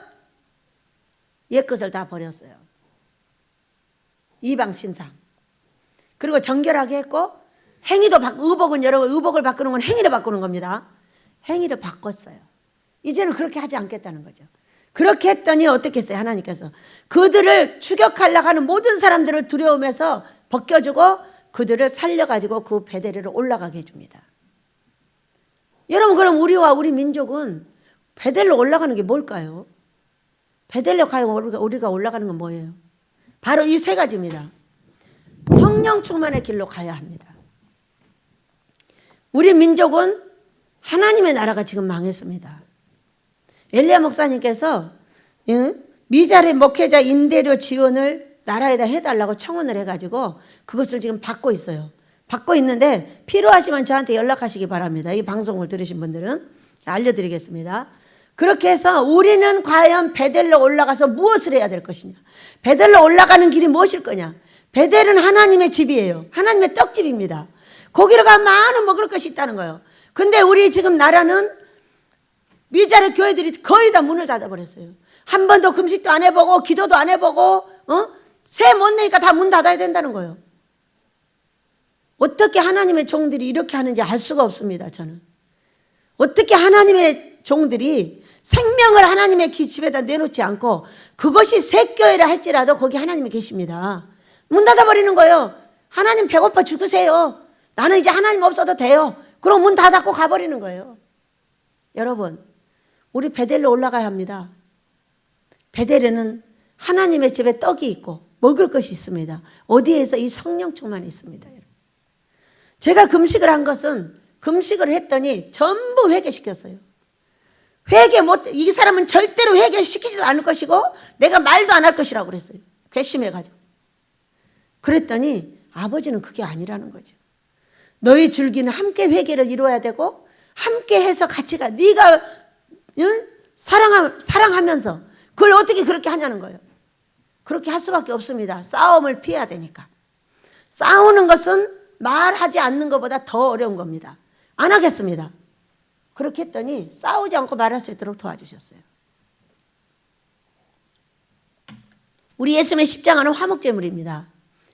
옛것을 다 버렸어요. 이방 신상. 그리고 정결하게 했고 행위도 의복은 여러분 의복을 바꾸는 건 행위를 바꾸는 겁니다. 행위를 바꿨어요. 이제는 그렇게 하지 않겠다는 거죠. 그렇게 했더니 어떻게 했어요? 하나님께서 그들을 추격하려고 하는 모든 사람들을 두려움에서 벗겨주고 그들을 살려가지고 그 베델리로 올라가게 해줍니다. 여러분 그럼 우리와 우리 민족은 베델로 올라가는 게 뭘까요? 베델로 가요 우리가 올라가는 건 뭐예요? 바로 이 세 가지입니다. 성령 충만의 길로 가야 합니다. 우리 민족은 하나님의 나라가 지금 망했습니다. 엘리야 목사님께서 미자립 목회자 임대료 지원을 나라에다 해달라고 청원을 해가지고 그것을 지금 받고 있어요. 받고 있는데 필요하시면 저한테 연락하시기 바랍니다. 이 방송을 들으신 분들은 알려드리겠습니다. 그렇게 해서 우리는 과연 베델로 올라가서 무엇을 해야 될 것이냐. 베델로 올라가는 길이 무엇일 거냐. 베델은 하나님의 집이에요. 하나님의 떡집입니다. 거기로 가면 많은 먹을 것이 있다는 거예요. 근데 우리 지금 나라는 미자립 교회들이 거의 다 문을 닫아버렸어요. 한 번도 금식도 안 해보고 기도도 안 해보고 새 못 내니까 다 문 닫아야 된다는 거예요. 어떻게 하나님의 종들이 이렇게 하는지 알 수가 없습니다. 저는 어떻게 하나님의 종들이 생명을 하나님의 집에다 내놓지 않고 그것이 새교회라 할지라도 거기 하나님이 계십니다. 문 닫아버리는 거예요. 하나님 배고파 죽으세요. 나는 이제 하나님 없어도 돼요. 그럼 문 닫고 가버리는 거예요. 여러분, 우리 베델로 올라가야 합니다. 베델에는 하나님의 집에 떡이 있고 먹을 것이 있습니다. 어디에서? 이 성령 충만이 있습니다. 제가 금식을 한 것은 금식을 했더니 전부 회개시켰어요. 이 사람은 절대로 회개시키지도 않을 것이고 내가 말도 안 할 것이라고 그랬어요. 괘씸해가지고. 그랬더니 아버지는 그게 아니라는 거죠. 너희 줄기는 함께 회개를 이루어야 되고 함께 해서 같이 가. 네가 사랑하면서 그걸 어떻게 그렇게 하냐는 거예요. 그렇게 할 수밖에 없습니다. 싸움을 피해야 되니까. 싸우는 것은 말하지 않는 것보다 더 어려운 겁니다. 안 하겠습니다. 그렇게 했더니 싸우지 않고 말할 수 있도록 도와주셨어요. 우리 예수님의 십자가는 화목제물입니다.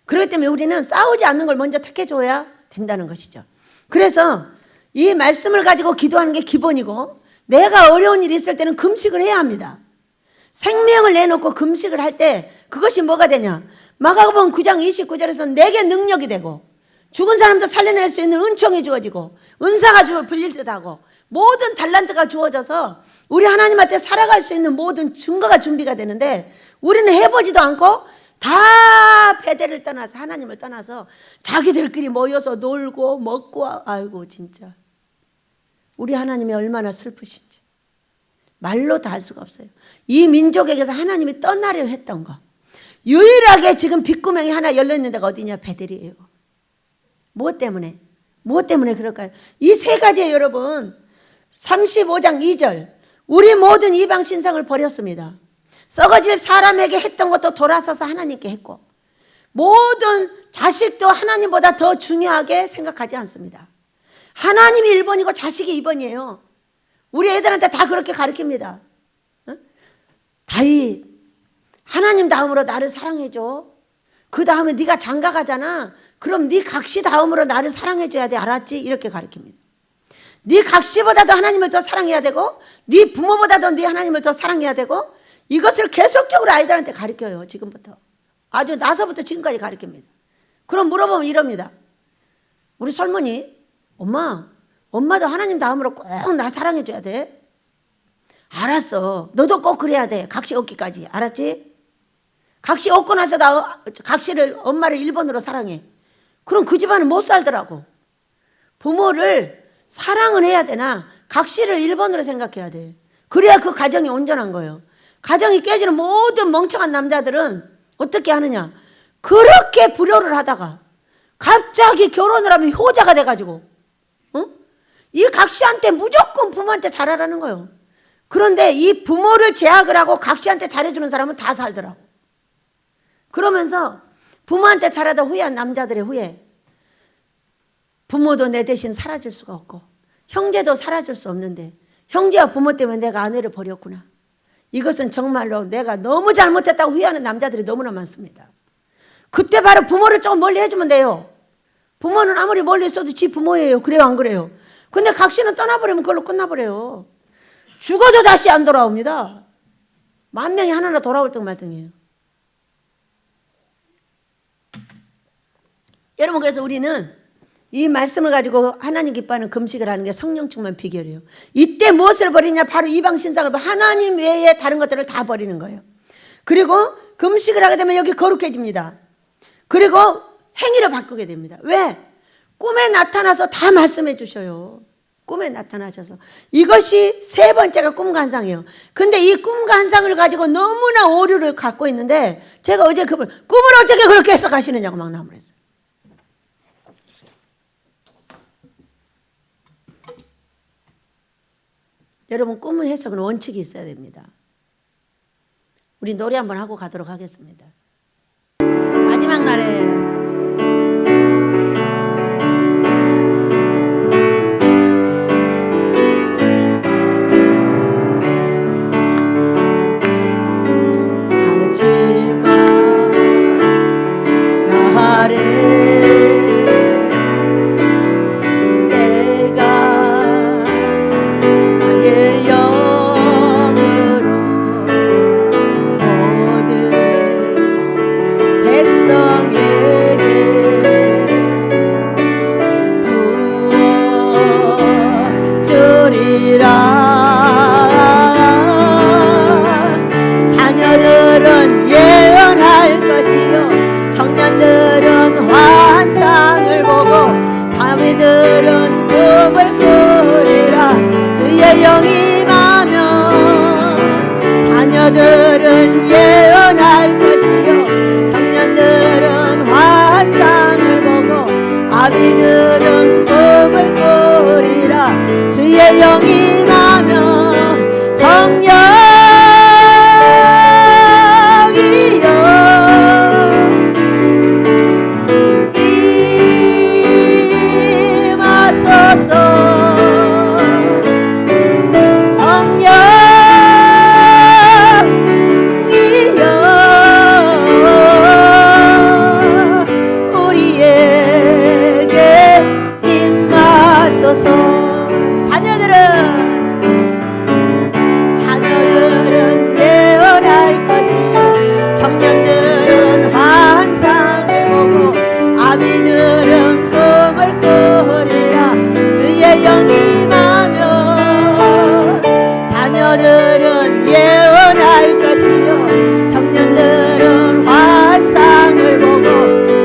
그렇기 때문에 우리는 싸우지 않는 걸 먼저 택해줘야 된다는 것이죠. 그래서 이 말씀을 가지고 기도하는 게 기본이고 내가 어려운 일이 있을 때는 금식을 해야 합니다. 생명을 내놓고 금식을 할 때 그것이 뭐가 되냐. 마가복음 9장 29절에서 내게 능력이 되고 죽은 사람도 살려낼 수 있는 은총이 주어지고 은사가 불릴 듯하고 모든 달란트가 주어져서 우리 하나님 앞에 살아갈 수 있는 모든 증거가 준비가 되는데 우리는 해보지도 않고 다 베델을 떠나서 하나님을 떠나서 자기들끼리 모여서 놀고 먹고 아이고 진짜 우리 하나님이 얼마나 슬프신지 말로 다 할 수가 없어요. 이 민족에게서 하나님이 떠나려 했던 거 유일하게 지금 빗구멍이 하나 열려있는 데가 어디냐? 베델이에요. 무엇 때문에? 무엇 때문에 그럴까요? 이 세 가지에 여러분 35장 2절 우리 모든 이방 신상을 버렸습니다. 썩어질 사람에게 했던 것도 돌아서서 하나님께 했고 모든 자식도 하나님보다 더 중요하게 생각하지 않습니다. 하나님이 1번이고 자식이 2번이에요. 우리 애들한테 다 그렇게 가르칩니다. 다윗 하나님 다음으로 나를 사랑해줘. 그 다음에 네가 장가 가잖아. 그럼 네 각시 다음으로 나를 사랑해줘야 돼. 알았지? 이렇게 가르칩니다. 네 각시보다도 하나님을 더 사랑해야 되고 네 부모보다도 네 하나님을 더 사랑해야 되고 이것을 계속적으로 아이들한테 가르쳐요. 지금부터. 아주 나서부터 지금까지 가르칩니다. 그럼 물어보면 이럽니다. 우리 설머니 엄마도 하나님 다음으로 꼭 나 사랑해줘야 돼. 알았어. 너도 꼭 그래야 돼. 각시 얻기까지. 알았지? 각시 얻고 나서 각시를 엄마를 1번으로 사랑해. 그럼 그 집안은 못 살더라고. 부모를 사랑은 해야 되나 각시를 1번으로 생각해야 돼. 그래야 그 가정이 온전한 거예요. 가정이 깨지는 모든 멍청한 남자들은 어떻게 하느냐. 그렇게 불효를 하다가 갑자기 결혼을 하면 효자가 돼가지고 이 각시한테 무조건 부모한테 잘하라는 거예요. 그런데 이 부모를 제약을 하고 각시한테 잘해주는 사람은 다 살더라고. 그러면서 부모한테 잘하다 후회한 남자들의 후회. 부모도 내 대신 사라질 수가 없고 형제도 사라질 수 없는데 형제와 부모 때문에 내가 아내를 버렸구나. 이것은 정말로 내가 너무 잘못했다고 후회하는 남자들이 너무나 많습니다. 그때 바로 부모를 좀 멀리 해주면 돼요. 부모는 아무리 멀리 있어도 지 부모예요. 그래요 안 그래요? 근데 각시는 떠나버리면 그걸로 끝나버려요. 죽어도 다시 안 돌아옵니다. 10,000명이 하나나 돌아올 등 말등이에요. 여러분 그래서 우리는 이 말씀을 가지고 하나님 기뻐하는 금식을 하는 게 성령 충만 비결이에요. 이때 무엇을 버리냐? 바로 이방 신상을 하나님 외에 다른 것들을 다 버리는 거예요. 그리고 금식을 하게 되면 여기 거룩해집니다. 그리고 행위를 바꾸게 됩니다. 왜? 꿈에 나타나서 다 말씀해 주셔요. 꿈에 나타나셔서. 이것이 세 번째가 꿈관상이에요. 근데 이 꿈관상을 가지고 너무나 오류를 갖고 있는데 제가 어제 그분 꿈을 어떻게 그렇게 해석하시느냐고 막 나무랬어요. 여러분, 꿈의 해석은 원칙이 있어야 됩니다. 우리 노래 한번 하고 가도록 하겠습니다. 마지막 날에 자녀들은 예언할 것이요 청년들은 환상을 보고 다미들은 꿈을 꾸리라. 주의 영이 임하면 자녀들은 예언할 것이요 청년들은 환상을 보고 아비들은 꿈을 꾸리라. 주의 영이 임하면 성령 자녀들은 예언할 것이요 청년들은 환상을 보고 아비들은 꿈을 꾸리라. 주의 영이 임하면 자녀들은 예언할 것이요 청년들은 환상을 보고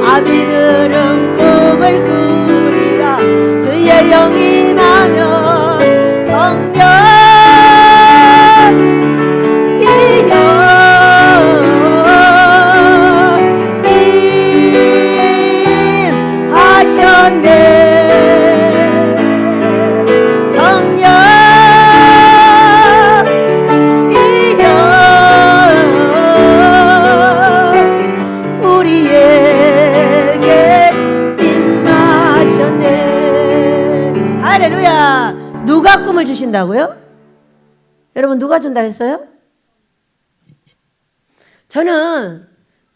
아비들은 꿈을 꾸리라. 주의 영이 임하면 성령 할렐루야. 누가 꿈을 주신다고요? 여러분, 누가 준다 했어요? 저는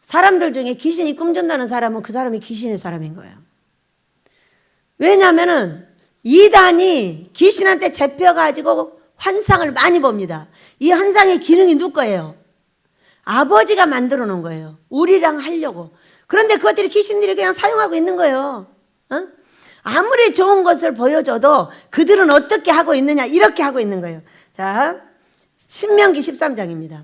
사람들 중에 귀신이 꿈 준다는 사람은 그 사람이 귀신의 사람인 거예요. 왜냐하면 이단이 귀신한테 잡혀가지고 환상을 많이 봅니다. 이 환상의 기능이 누구 거예요? 아버지가 만들어 놓은 거예요. 우리랑 하려고. 그런데 그것들이 귀신들이 그냥 사용하고 있는 거예요. 어? 아무리 좋은 것을 보여줘도 그들은 어떻게 하고 있느냐, 이렇게 하고 있는 거예요. 자, 신명기 13장입니다.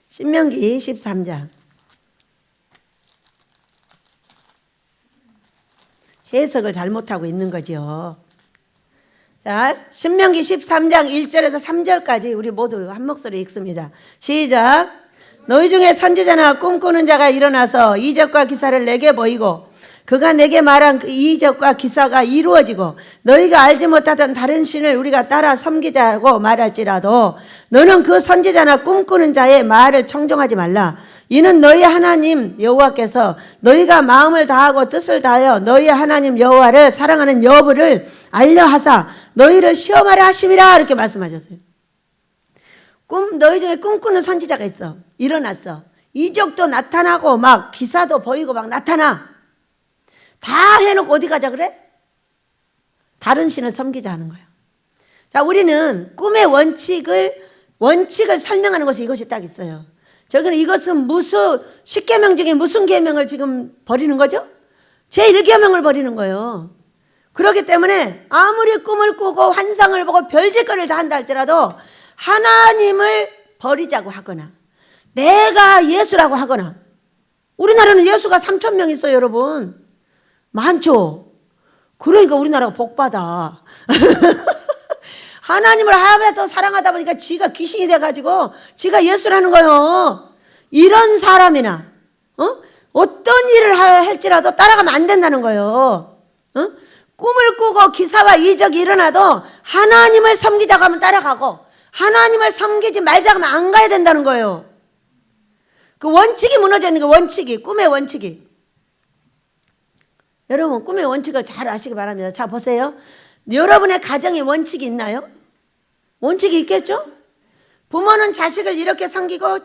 신명기 13장. 해석을 잘못하고 있는 거죠. 자, 신명기 13장 1절에서 3절까지 우리 모두 한 목소리 읽습니다. 시작. 너희 중에 선지자나 꿈꾸는 자가 일어나서 이적과 기사를 내게 보이고 그가 내게 말한 그 이적과 기사가 이루어지고 너희가 알지 못하던 다른 신을 우리가 따라 섬기자고 말할지라도 너는 그 선지자나 꿈꾸는 자의 말을 청종하지 말라. 이는 너희 하나님 여호와께서 너희가 마음을 다하고 뜻을 다하여 너희 하나님 여호와를 사랑하는 여부를 알려하사 너희를 시험하려 하심이라. 이렇게 말씀하셨어요. 너희 중에 꿈꾸는 선지자가 있어. 일어났어. 이적도 나타나고 막 기사도 보이고 막 나타나. 다 해놓고 어디 가자 그래? 다른 신을 섬기자 하는 거예요. 자, 우리는 꿈의 원칙을 설명하는 것이 이것이 딱 있어요. 저기는 이것은 무슨 10계명 중에 무슨 계명을 지금 버리는 거죠? 제1계명을 버리는 거예요. 그렇기 때문에 아무리 꿈을 꾸고 환상을 보고 별짓거리를 다 한다 할지라도 하나님을 버리자고 하거나 내가 예수라고 하거나 우리나라는 예수가 3,000명 있어요, 여러분. 많죠? 그러니까 우리나라가 복받아. 하나님을 하나도 사랑하다 보니까 지가 귀신이 돼가지고 지가 예수라는 거예요. 이런 사람이나 어떤 일을 할지라도 따라가면 안 된다는 거예요. 꿈을 꾸고 기사와 이적이 일어나도 하나님을 섬기자고 하면 따라가고 하나님을 섬기지 말자고 하면 안 가야 된다는 거예요. 그 원칙이 무너져 있는 게 원칙이, 꿈의 원칙이. 여러분 꿈의 원칙을 잘 아시기 바랍니다. 자 보세요. 여러분의 가정에 원칙이 있나요? 원칙이 있겠죠? 부모는 자식을 이렇게 섬기고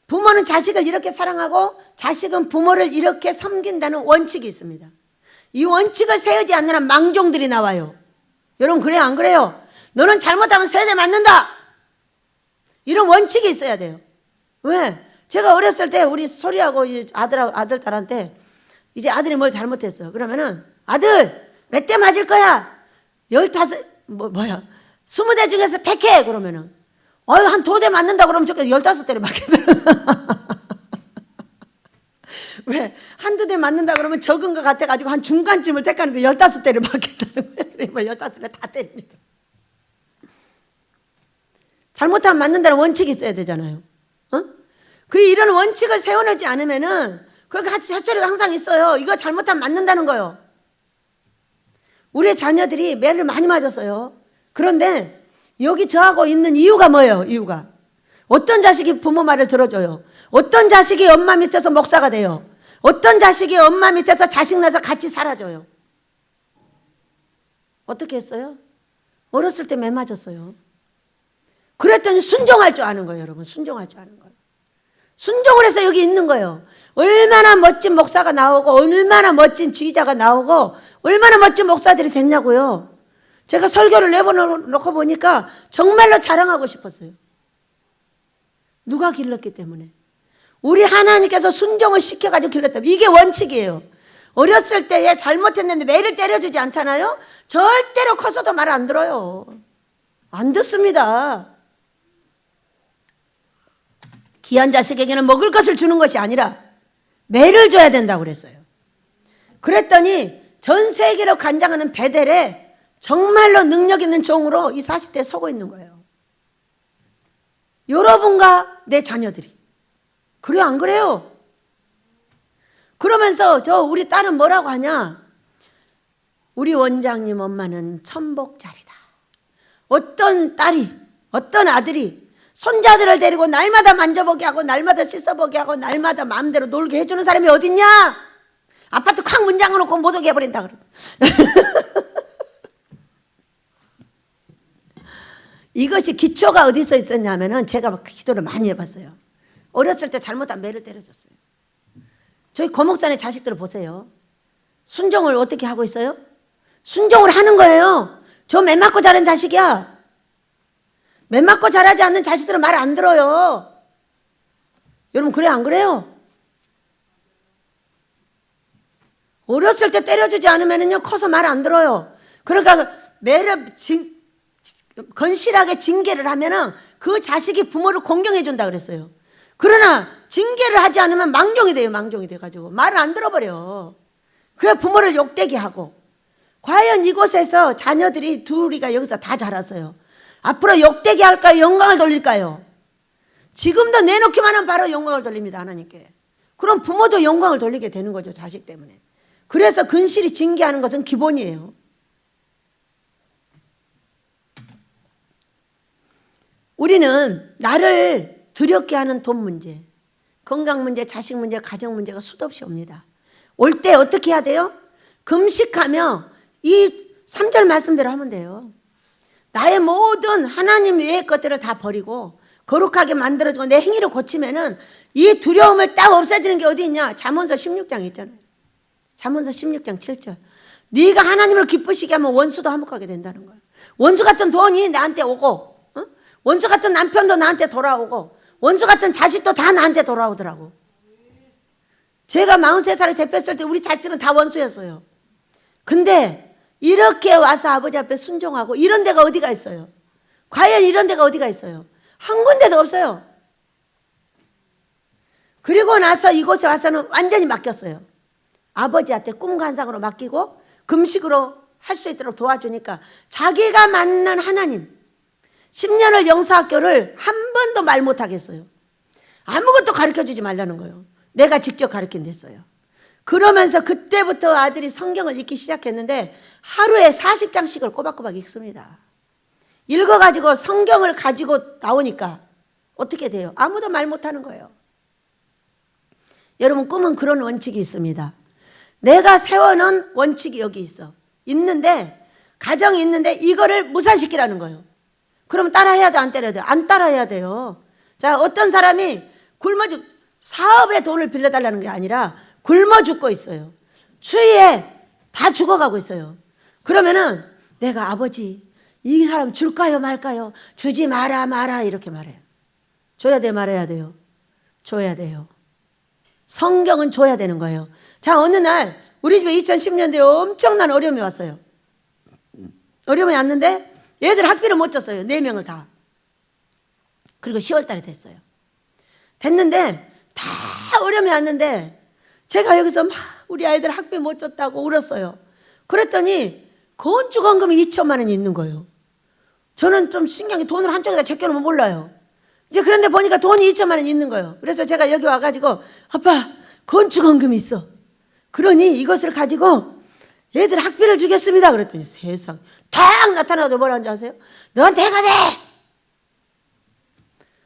부모는 자식을 이렇게 사랑하고 자식은 부모를 이렇게 섬긴다는 원칙이 있습니다. 이 원칙을 세우지 않는 한 망종들이 나와요. 여러분 그래요 안 그래요? 너는 잘못하면 세대 맞는다. 이런 원칙이 있어야 돼요. 왜? 제가 어렸을 때 우리 소리하고 아들 딸한테 이제 아들이 뭘 잘못했어. 그러면은 아들 몇 대 맞을 거야? 20대 중에서 택해. 그러면은 한 2대 맞는다 그러면 저게 15대를 맞겠더라. 왜? 한두 대 맞는다 그러면 적은 것 같아가지고 한 중간쯤을 택하는데 15대를 맞겠다는 거예요. 그러면 15대 다 때립니다. 잘못하면 맞는다는 원칙이 있어야 되잖아요. 이런 원칙을 세워놓지 않으면은 그 해초리가 항상 있어요. 이거 잘못하면 맞는다는 거예요. 우리 자녀들이 매를 많이 맞았어요. 그런데 여기 저하고 있는 이유가 뭐예요? 이유가 어떤 자식이 부모 말을 들어줘요? 어떤 자식이 엄마 밑에서 목사가 돼요? 어떤 자식이 엄마 밑에서 자식 낳아서 같이 살아줘요? 어떻게 했어요? 어렸을 때 매 맞았어요. 그랬더니 순종할 줄 아는 거예요. 여러분 순종할 줄 아는 거예요. 순종을 해서 여기 있는 거예요. 얼마나 멋진 목사가 나오고 얼마나 멋진 지휘자가 나오고 얼마나 멋진 목사들이 됐냐고요. 제가 설교를 내보놓고 보니까 정말로 자랑하고 싶었어요. 누가 길렀기 때문에. 우리 하나님께서 순종을 시켜가지고 길렀다. 이게 원칙이에요. 어렸을 때에 잘못했는데 매를 때려주지 않잖아요. 절대로 커서도 말 안 들어요. 안 듣습니다. 귀한 자식에게는 먹을 것을 주는 것이 아니라 매를 줘야 된다고 그랬어요. 그랬더니 전 세계로 관장하는 베델에 정말로 능력 있는 종으로 이 40대에 서고 있는 거예요. 여러분과 내 자녀들이. 그래요 안 그래요? 그러면서 우리 딸은 뭐라고 하냐? 우리 원장님 엄마는 천복자리다. 어떤 딸이 어떤 아들이 손자들을 데리고 날마다 만져보게 하고 날마다 씻어보게 하고 날마다 마음대로 놀게 해주는 사람이 어딨냐? 아파트 콱 문 잠궈놓고 못 오게 해버린다 그러고. 이것이 기초가 어디서 있었냐면은 제가 기도를 많이 해봤어요. 어렸을 때 잘못한 매를 때려줬어요. 저희 고목산의 자식들을 보세요. 순종을 어떻게 하고 있어요? 순종을 하는 거예요. 저 매 맞고 자란 자식이야. 매 맞고 자라지 않는 자식들은 말 안 들어요. 여러분 그래요 안 그래요? 어렸을 때 때려주지 않으면요 커서 말 안 들어요. 그러니까 매를 건실하게 징계를 하면은 그 자식이 부모를 공경해 준다 그랬어요. 그러나 징계를 하지 않으면 망종이 돼요. 망종이 돼가지고 말을 안 들어버려. 그래 부모를 욕되게 하고. 과연 이곳에서 자녀들이 둘이가 여기서 다 자랐어요. 앞으로 욕되게 할까요? 영광을 돌릴까요? 지금도 내놓기만 하면 바로 영광을 돌립니다. 하나님께. 그럼 부모도 영광을 돌리게 되는 거죠. 자식 때문에. 그래서 근실히 징계하는 것은 기본이에요. 우리는 나를 두렵게 하는 돈 문제, 건강 문제, 자식 문제, 가정 문제가 수도 없이 옵니다. 올 때 어떻게 해야 돼요? 금식하며 이 3절 말씀대로 하면 돼요. 나의 모든 하나님 외의 것들을 다 버리고 거룩하게 만들어주고 내 행위를 고치면은 이 두려움을 딱 없애주는 게 어디 있냐? 잠언서 16장 있잖아요. 잠언서 16장 7절. 네가 하나님을 기쁘시게 하면 원수도 화목하게 된다는 거예요. 원수 같은 돈이 나한테 오고 원수 같은 남편도 나한테 돌아오고 원수 같은 자식도 다 나한테 돌아오더라고. 제가 43살에 잡혔을 때 우리 자식들은 다 원수였어요. 근데 이렇게 와서 아버지 앞에 순종하고 이런 데가 어디가 있어요? 과연 이런 데가 어디가 있어요? 한 군데도 없어요. 그리고 나서 이곳에 와서는 완전히 맡겼어요. 아버지한테 꿈과 환상으로 맡기고 금식으로 할 수 있도록 도와주니까 자기가 만난 하나님, 10년을 영사학교를 한 번도 말 못하겠어요. 아무것도 가르쳐주지 말라는 거예요. 내가 직접 가르친댔어요. 그러면서 그때부터 아들이 성경을 읽기 시작했는데 하루에 40장씩을 꼬박꼬박 읽습니다. 읽어가지고 성경을 가지고 나오니까 어떻게 돼요? 아무도 말 못하는 거예요. 여러분, 꿈은 그런 원칙이 있습니다. 내가 세워놓은 원칙이 여기 있어. 있는데, 가정이 있는데 이거를 무산시키라는 거예요. 그럼 따라해야 돼, 안 따라해야 돼? 안 따라해야 돼요. 자, 어떤 사람이 사업에 돈을 빌려달라는 게 아니라 굶어 죽고 있어요. 추위에 다 죽어가고 있어요. 그러면은 내가 아버지 이 사람 줄까요 말까요? 주지 마라 이렇게 말해요. 줘야 돼, 말해야 돼요? 줘야 돼요. 성경은 줘야 되는 거예요. 자, 어느 날 우리 집에 2010년도에 엄청난 어려움이 왔어요. 어려움이 왔는데 얘들 학비를 못 줬어요. 4명을 다. 그리고 10월 달에 됐어요. 됐는데 다 어려움이 왔는데 제가 여기서 막 우리 아이들 학비 못 줬다고 울었어요. 그랬더니 건축원금이 2천만 원이 있는 거예요. 저는 좀 신기한 게 돈을 한쪽에다 제껴놓으면 몰라요. 이제 그런데 보니까 돈이 2천만 원이 있는 거예요. 그래서 제가 여기 와가지고 아빠 건축원금이 있어. 그러니 이것을 가지고 애들 학비를 주겠습니다. 그랬더니 세상 탁 나타나서 뭐라는지 아세요? 넌 대가 돼.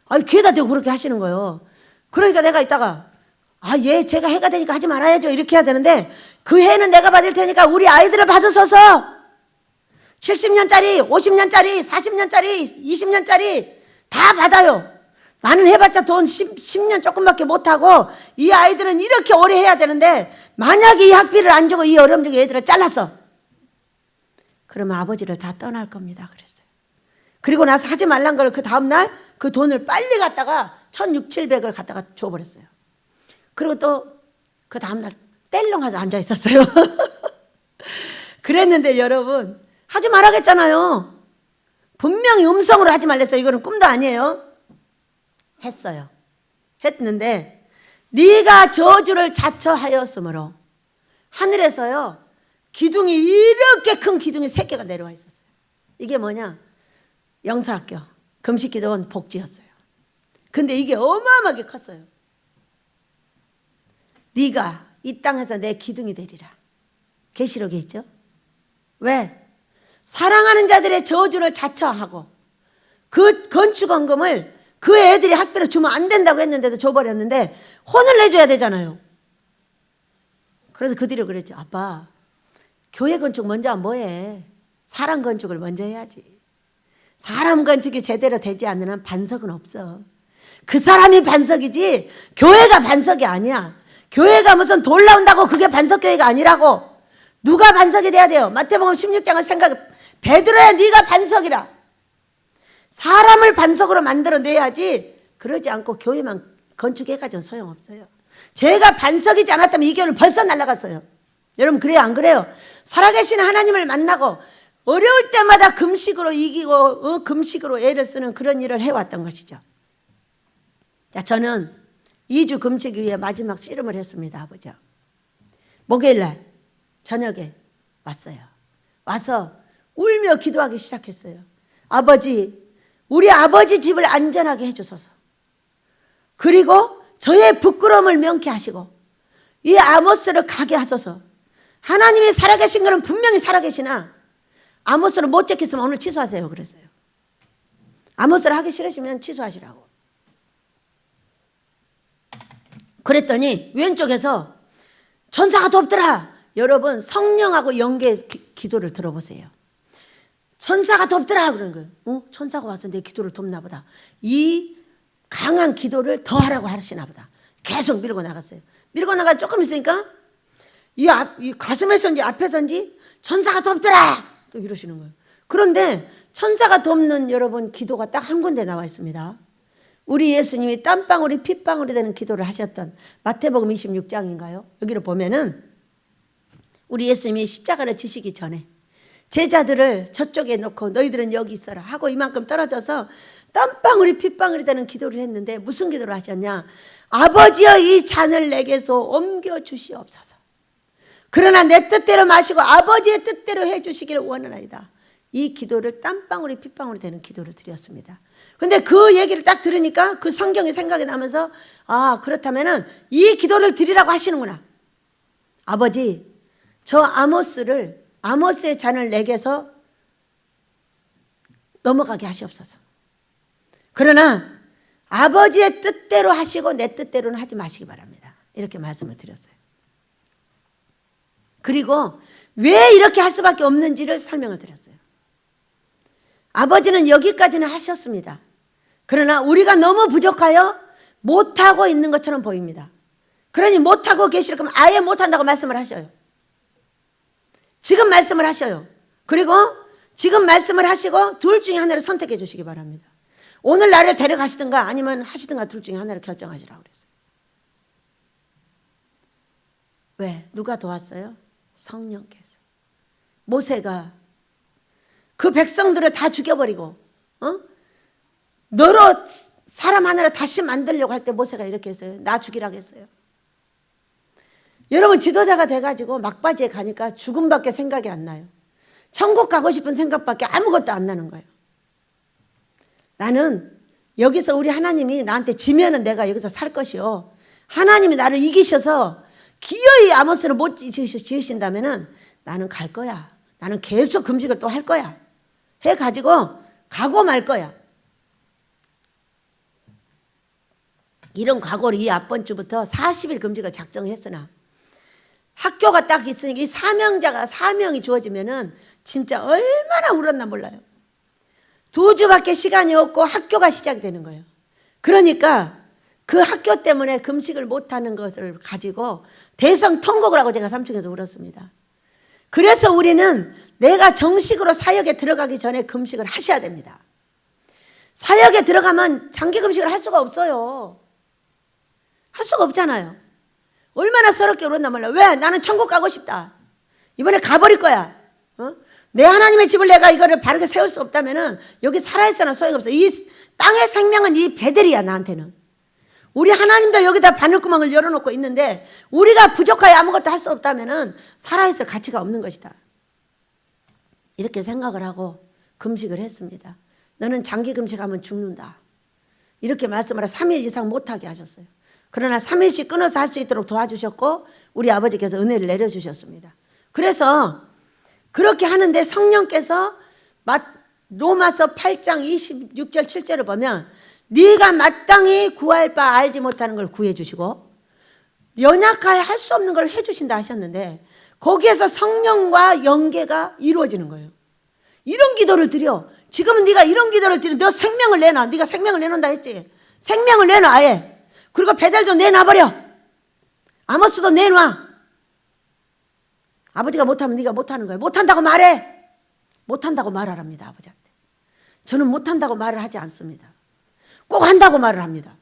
아니 귀에다 대고 그렇게 하시는 거예요. 그러니까 내가 이따가 예 제가 해가 되니까 하지 말아야죠 이렇게 해야 되는데 그 해는 내가 받을 테니까 우리 아이들을 받으소서. 70년짜리 50년짜리 40년짜리 20년짜리 다 받아요. 나는 해봤자 돈 10년 조금밖에 못하고 이 아이들은 이렇게 오래 해야 되는데 만약에 이 학비를 안 주고 이 어려움 중에 애들을 잘랐어. 그러면 아버지를 다 떠날 겁니다. 그랬어요. 그리고 나서 하지 말란 걸 그 다음날 그 돈을 빨리 갖다가 1,600~1,700을 갖다가 줘버렸어요. 그리고 또 그 다음날 뗄렁하서 앉아 있었어요. 그랬는데 여러분 하지 말라겠잖아요. 분명히 음성으로 하지 말랬어요. 이거는 꿈도 아니에요. 했어요. 했는데 네가 저주를 자처하였으므로 하늘에서요 기둥이 이렇게 큰 기둥이 3개가 내려와 있었어요. 이게 뭐냐? 영사학교 금식기도원 복지였어요. 근데 이게 어마어마하게 컸어요. 네가 이 땅에서 내 기둥이 되리라. 계시록에 있죠. 왜? 사랑하는 자들의 저주를 자처하고 그 건축원금을 그 애들이 학비로 주면 안 된다고 했는데도 줘버렸는데 혼을 내줘야 되잖아요. 그래서 그들이 그랬죠. 아빠 교회 건축 먼저 하면 뭐해? 사람 건축을 먼저 해야지. 사람 건축이 제대로 되지 않는 한 반석은 없어. 그 사람이 반석이지 교회가 반석이 아니야. 교회가 무슨 돌 나온다고 그게 반석교회가 아니라고. 누가 반석이 돼야 돼요? 마태복음 16장을 생각해. 베드로야 네가 반석이라. 사람을 반석으로 만들어내야지. 그러지 않고 교회만 건축해가지고는 소용없어요. 제가 반석이지 않았다면 이 교회는 벌써 날아갔어요. 여러분 그래요 안 그래요? 살아계신 하나님을 만나고 어려울 때마다 금식으로 이기고 금식으로 애를 쓰는 그런 일을 해왔던 것이죠. 자, 저는 2주 금식 위에 마지막 씨름을 했습니다. 아버지 목요일날 저녁에 왔어요. 와서 울며 기도하기 시작했어요. 아버지 우리 아버지 집을 안전하게 해주소서. 그리고 저의 부끄러움을 명쾌하시고 이 아모스를 가게 하소서. 하나님이 살아계신 것은 분명히 살아계시나 아모스를 못 지켰으면 오늘 취소하세요 그랬어요. 아모스를 하기 싫으시면 취소하시라고. 그랬더니 왼쪽에서 천사가 돕더라. 여러분 성령하고 연계 기도를 들어보세요. 천사가 돕더라 그런 거예요. 천사가 와서 내 기도를 돕나 보다. 이 강한 기도를 더 하라고 하시나 보다. 계속 밀고 나갔어요. 밀고 나가 조금 있으니까 이 가슴에서인지 앞에서인지 천사가 돕더라 또 이러시는 거예요. 그런데 천사가 돕는 여러분 기도가 딱 한 군데 나와 있습니다. 우리 예수님이 땀방울이 핏방울이 되는 기도를 하셨던 마태복음 26장인가요? 여기를 보면은 우리 예수님이 십자가를 지시기 전에 제자들을 저쪽에 놓고 너희들은 여기 있어라 하고 이만큼 떨어져서 땀방울이 핏방울이 되는 기도를 했는데 무슨 기도를 하셨냐? 아버지여 이 잔을 내게서 옮겨 주시옵소서. 그러나 내 뜻대로 마시고 아버지의 뜻대로 해주시기를 원하나이다. 이 기도를 땀방울이 핏방울이 되는 기도를 드렸습니다. 근데 그 얘기를 딱 들으니까 그 성경이 생각이 나면서 아, 그렇다면은 이 기도를 드리라고 하시는구나. 아버지, 저 아모스의 잔을 내게서 넘어가게 하시옵소서. 그러나 아버지의 뜻대로 하시고 내 뜻대로는 하지 마시기 바랍니다. 이렇게 말씀을 드렸어요. 그리고 왜 이렇게 할 수밖에 없는지를 설명을 드렸어요. 아버지는 여기까지는 하셨습니다. 그러나 우리가 너무 부족하여 못하고 있는 것처럼 보입니다. 그러니 못하고 계시려 그러면 아예 못한다고 말씀을 하셔요. 지금 말씀을 하셔요. 그리고 지금 말씀을 하시고 둘 중에 하나를 선택해 주시기 바랍니다. 오늘 나를 데려가시든가 아니면 하시든가 둘 중에 하나를 결정하시라고 그랬어요. 왜? 누가 도왔어요? 성령께서. 모세가 그 백성들을 다 죽여버리고 너로 사람 하나를 다시 만들려고 할 때 모세가 이렇게 했어요. 나 죽이라고 했어요. 여러분 지도자가 돼가지고 막바지에 가니까 죽음밖에 생각이 안 나요. 천국 가고 싶은 생각밖에 아무것도 안 나는 거예요. 나는 여기서 우리 하나님이 나한테 지면은 내가 여기서 살 것이요. 하나님이 나를 이기셔서 기어이 아모스를 못 지으신다면은 나는 갈 거야. 나는 계속 금식을 또 할 거야. 해가지고 가고 말 거야. 이런 각오를 이 앞번 주부터 40일 금식을 작정했으나 학교가 딱 있으니까 이 사명이 주어지면은 진짜 얼마나 울었나 몰라요. 2주밖에 시간이 없고 학교가 시작이 되는 거예요. 그러니까 그 학교 때문에 금식을 못하는 것을 가지고 대성통곡을 하고 제가 3층에서 울었습니다. 그래서 우리는 내가 정식으로 사역에 들어가기 전에 금식을 하셔야 됩니다. 사역에 들어가면 장기 금식을 할 수가 없어요. 할 수가 없잖아요. 얼마나 서럽게 울었나 몰라. 왜? 나는 천국 가고 싶다. 이번에 가버릴 거야. 내 하나님의 집을 내가 이거를 바르게 세울 수 없다면은 여기 살아있어나 소용없어. 이 땅의 생명은 이 베델이야 나한테는. 우리 하나님도 여기다 바늘구멍을 열어놓고 있는데 우리가 부족하여 아무것도 할 수 없다면은 살아있을 가치가 없는 것이다. 이렇게 생각을 하고 금식을 했습니다. 너는 장기 금식하면 죽는다. 이렇게 말씀을 하고 3일 이상 못하게 하셨어요. 그러나 3일씩 끊어서 할 수 있도록 도와주셨고 우리 아버지께서 은혜를 내려주셨습니다. 그래서 그렇게 하는데 성령께서 로마서 8장 26절 7절을 보면 네가 마땅히 구할 바 알지 못하는 걸 구해 주시고 연약하여 할 수 없는 걸 해 주신다 하셨는데 거기에서 성령과 연계가 이루어지는 거예요. 이런 기도를 드려. 지금은 네가 이런 기도를 드려. 너 생명을 내놔. 네가 생명을 내놓는다 했지. 생명을 내놔 아예. 그리고 베델도 내놔버려. 아모스도 내놔. 아버지가 못하면 네가 못하는 거야. 못한다고 말해. 못한다고 말하랍니다. 아버지한테. 저는 못한다고 말을 하지 않습니다. 꼭 한다고 말을 합니다.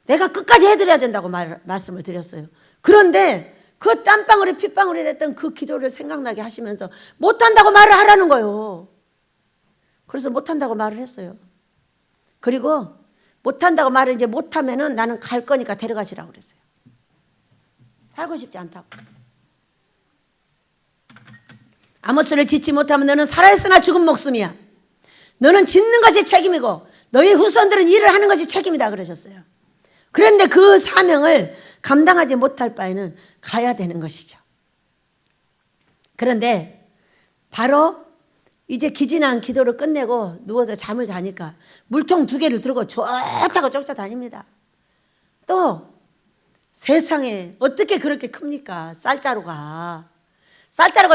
내가 끝까지 해드려야 된다고 말씀을 드렸어요. 그런데 그 땀방울이 핏방울이 됐던 그 기도를 생각나게 하시면서 못한다고 말을 하라는 거예요. 그래서 못한다고 말을 했어요. 그리고 못한다고 말을 이제 못하면은 나는 갈 거니까 데려가시라고 그랬어요. 살고 싶지 않다고. 아모스를 짓지 못하면 너는 살아있으나 죽은 목숨이야. 너는 짓는 것이 책임이고 너희 후손들은 일을 하는 것이 책임이다 그러셨어요. 그런데 그 사명을 감당하지 못할 바에는 가야 되는 것이죠. 그런데 바로 이제 기진한 기도를 끝내고 누워서 잠을 자니까 물통 2개를 들고 좋다고 쫓아다닙니다. 또 세상에 어떻게 그렇게 큽니까? 쌀자루가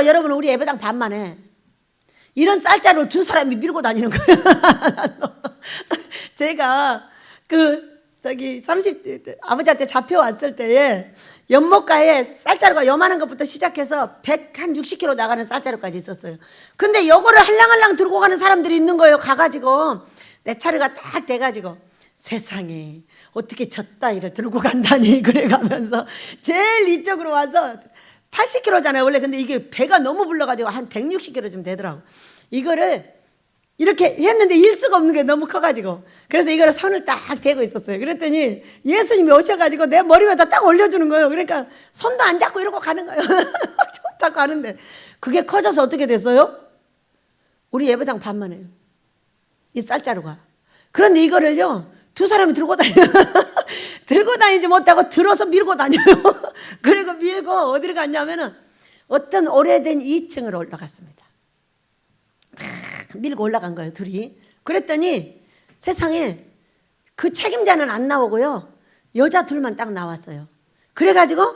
여러분 우리 예배당 반만 해. 이런 쌀자루를 2사람이 밀고 다니는 거예요. 제가 아버지한테 잡혀왔을 때에 연못가에 쌀자루가 요만한 것부터 시작해서 160kg 나가는 쌀자루까지 있었어요. 근데 요거를 할랑할랑 들고 가는 사람들이 있는 거예요. 가가지고 내 차례가 딱 돼가지고 세상에 어떻게 저 따위를 들고 간다니 그래가면서 제일 이쪽으로 와서 80kg잖아요 원래. 근데 이게 배가 너무 불러가지고 한 160kg쯤 되더라고. 이거를 이렇게 했는데 일 수가 없는 게 너무 커가지고, 그래서 이거를 손을 딱 대고 있었어요. 그랬더니 예수님이 오셔가지고 내 머리 위에다 딱 올려주는 거예요. 그러니까 손도 안 잡고 이러고 가는 거예요. 좋다고 가는데 그게 커져서 어떻게 됐어요? 우리 예배당 반만 해요, 이 쌀자루가. 그런데 이거를요 두 사람이 들고 다녀요. 들고 다니지 못하고 들어서 밀고 다녀요. 그리고 밀고 어디를 갔냐면은 어떤 오래된 2층으로 올라갔습니다. 밀고 올라간 거예요 둘이. 그랬더니 세상에 그 책임자는 안 나오고요 여자 둘만 딱 나왔어요. 그래가지고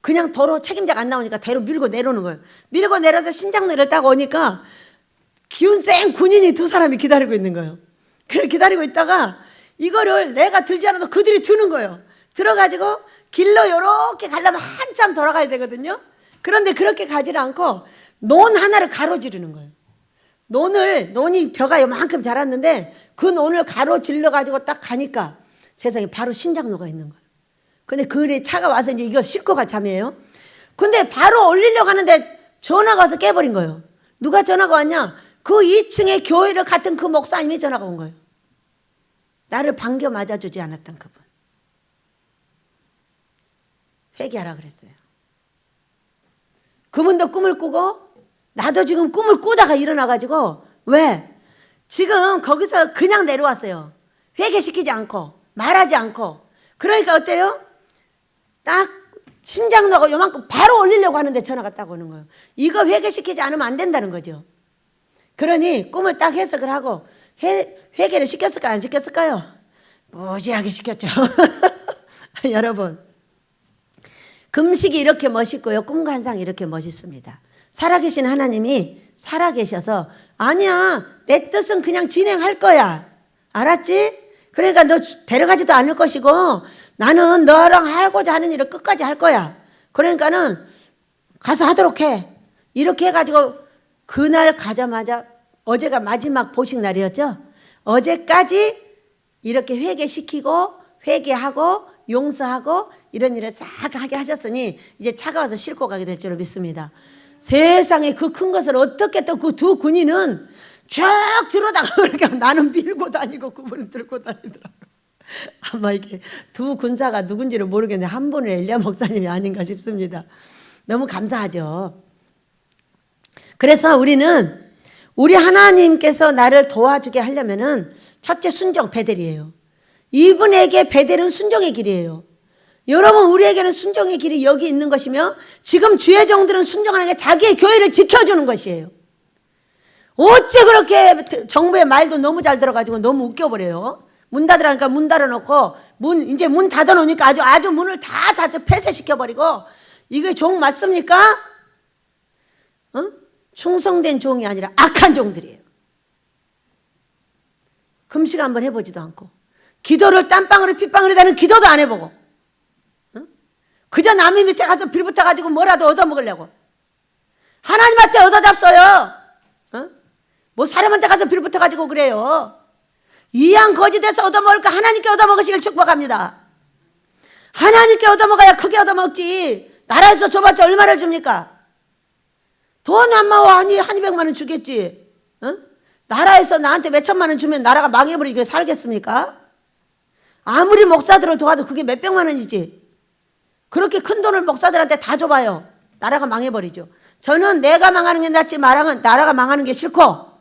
그냥 도로 책임자가 안 나오니까 대로 밀고 내려오는 거예요. 밀고 내려서 신장로를 딱 오니까 기운 센 군인이 두 사람이 기다리고 있는 거예요. 그래 기다리고 있다가 이거를 내가 들지 않아도 그들이 드는 거예요. 들어가지고 길로 요렇게 가려면 한참 돌아가야 되거든요. 그런데 그렇게 가지를 않고 논 하나를 가로지르는 거예요. 논이 벼가 요만큼 자랐는데 그 논을 가로질러 가지고 딱 가니까 세상에 바로 신장로가 있는 거예요. 근데 그에 차가 와서 이제 이거 싣고 갈 참이에요. 근데 바로 올리려고 하는데 전화가 와서 깨버린 거예요. 누가 전화가 왔냐? 그 2층에 교회를 갔던 그 목사님이 전화가 온 거예요. 나를 반겨 맞아주지 않았던 그분. 회개하라 그랬어요. 그분도 꿈을 꾸고 나도 지금 꿈을 꾸다가 일어나가지고, 왜? 지금 거기서 그냥 내려왔어요. 회개시키지 않고 말하지 않고. 그러니까 어때요? 딱 신장로가 요만큼 바로 올리려고 하는데 전화가 딱 오는 거예요. 이거 회개시키지 않으면 안 된다는 거죠. 그러니 꿈을 딱 해석을 하고 회개를 시켰을까요? 안 시켰을까요? 무지하게 시켰죠. 여러분, 금식이 이렇게 멋있고요 꿈과 환상이 이렇게 멋있습니다. 살아계신 하나님이 살아계셔서 아니야 내 뜻은 그냥 진행할 거야, 알았지? 그러니까 너 데려가지도 않을 것이고 나는 너랑 하고자 하는 일을 끝까지 할 거야. 그러니까는 가서 하도록 해. 이렇게 해가지고 그날 가자마자, 어제가 마지막 보식 날이었죠. 어제까지 이렇게 회개시키고 회개하고 용서하고 이런 일을 싹 하게 하셨으니 이제 차가워서 싣고 가게 될 줄로 믿습니다. 세상에 그 큰 것을 어떻게 또 그 두 군인은 쫙 들어다가 그렇게 나는 밀고 다니고 그분은 들고 다니더라고. 아마 이게 두 군사가 누군지를 모르겠는데 한 분은 엘리야 목사님이 아닌가 싶습니다. 너무 감사하죠. 그래서 우리는 우리 하나님께서 나를 도와주게 하려면은 첫째 순종, 베델이에요. 이분에게 베델은 순종의 길이에요. 여러분, 우리에게는 순종의 길이 여기 있는 것이며 지금 주의 종들은 순종하는 게 자기의 교회를 지켜주는 것이에요. 어째 그렇게 정부의 말도 너무 잘 들어가지고 너무 웃겨버려요. 문 닫으라니까 문 닫아놓고 이제 문 닫아놓으니까 아주 문을 다 폐쇄시켜버리고, 이게 종 맞습니까? 충성된 종이 아니라 악한 종들이에요. 금식 한번 해보지도 않고 기도를 땀방울에 핏방울에 다는 기도도 안 해보고 그저 남의 밑에 가서 빌붙어가지고 뭐라도 얻어먹으려고 하나님한테 얻어잡어요. 뭐 사람한테 가서 빌붙어가지고 그래요. 이양 거짓에서 얻어먹을까 하나님께 얻어먹으시길 축복합니다. 하나님께 얻어먹어야 크게 얻어먹지. 나라에서 줘봤자 얼마를 줍니까? 돈 안 마워 한 200만 원 주겠지. 나라에서 나한테 몇 천만 원 주면 나라가 망해버리게 살겠습니까? 아무리 목사들을 도와도 그게 몇 백만 원이지. 그렇게 큰 돈을 목사들한테 다 줘봐요. 나라가 망해버리죠. 저는 내가 망하는 게 낫지 나라가 망하는 게 싫고,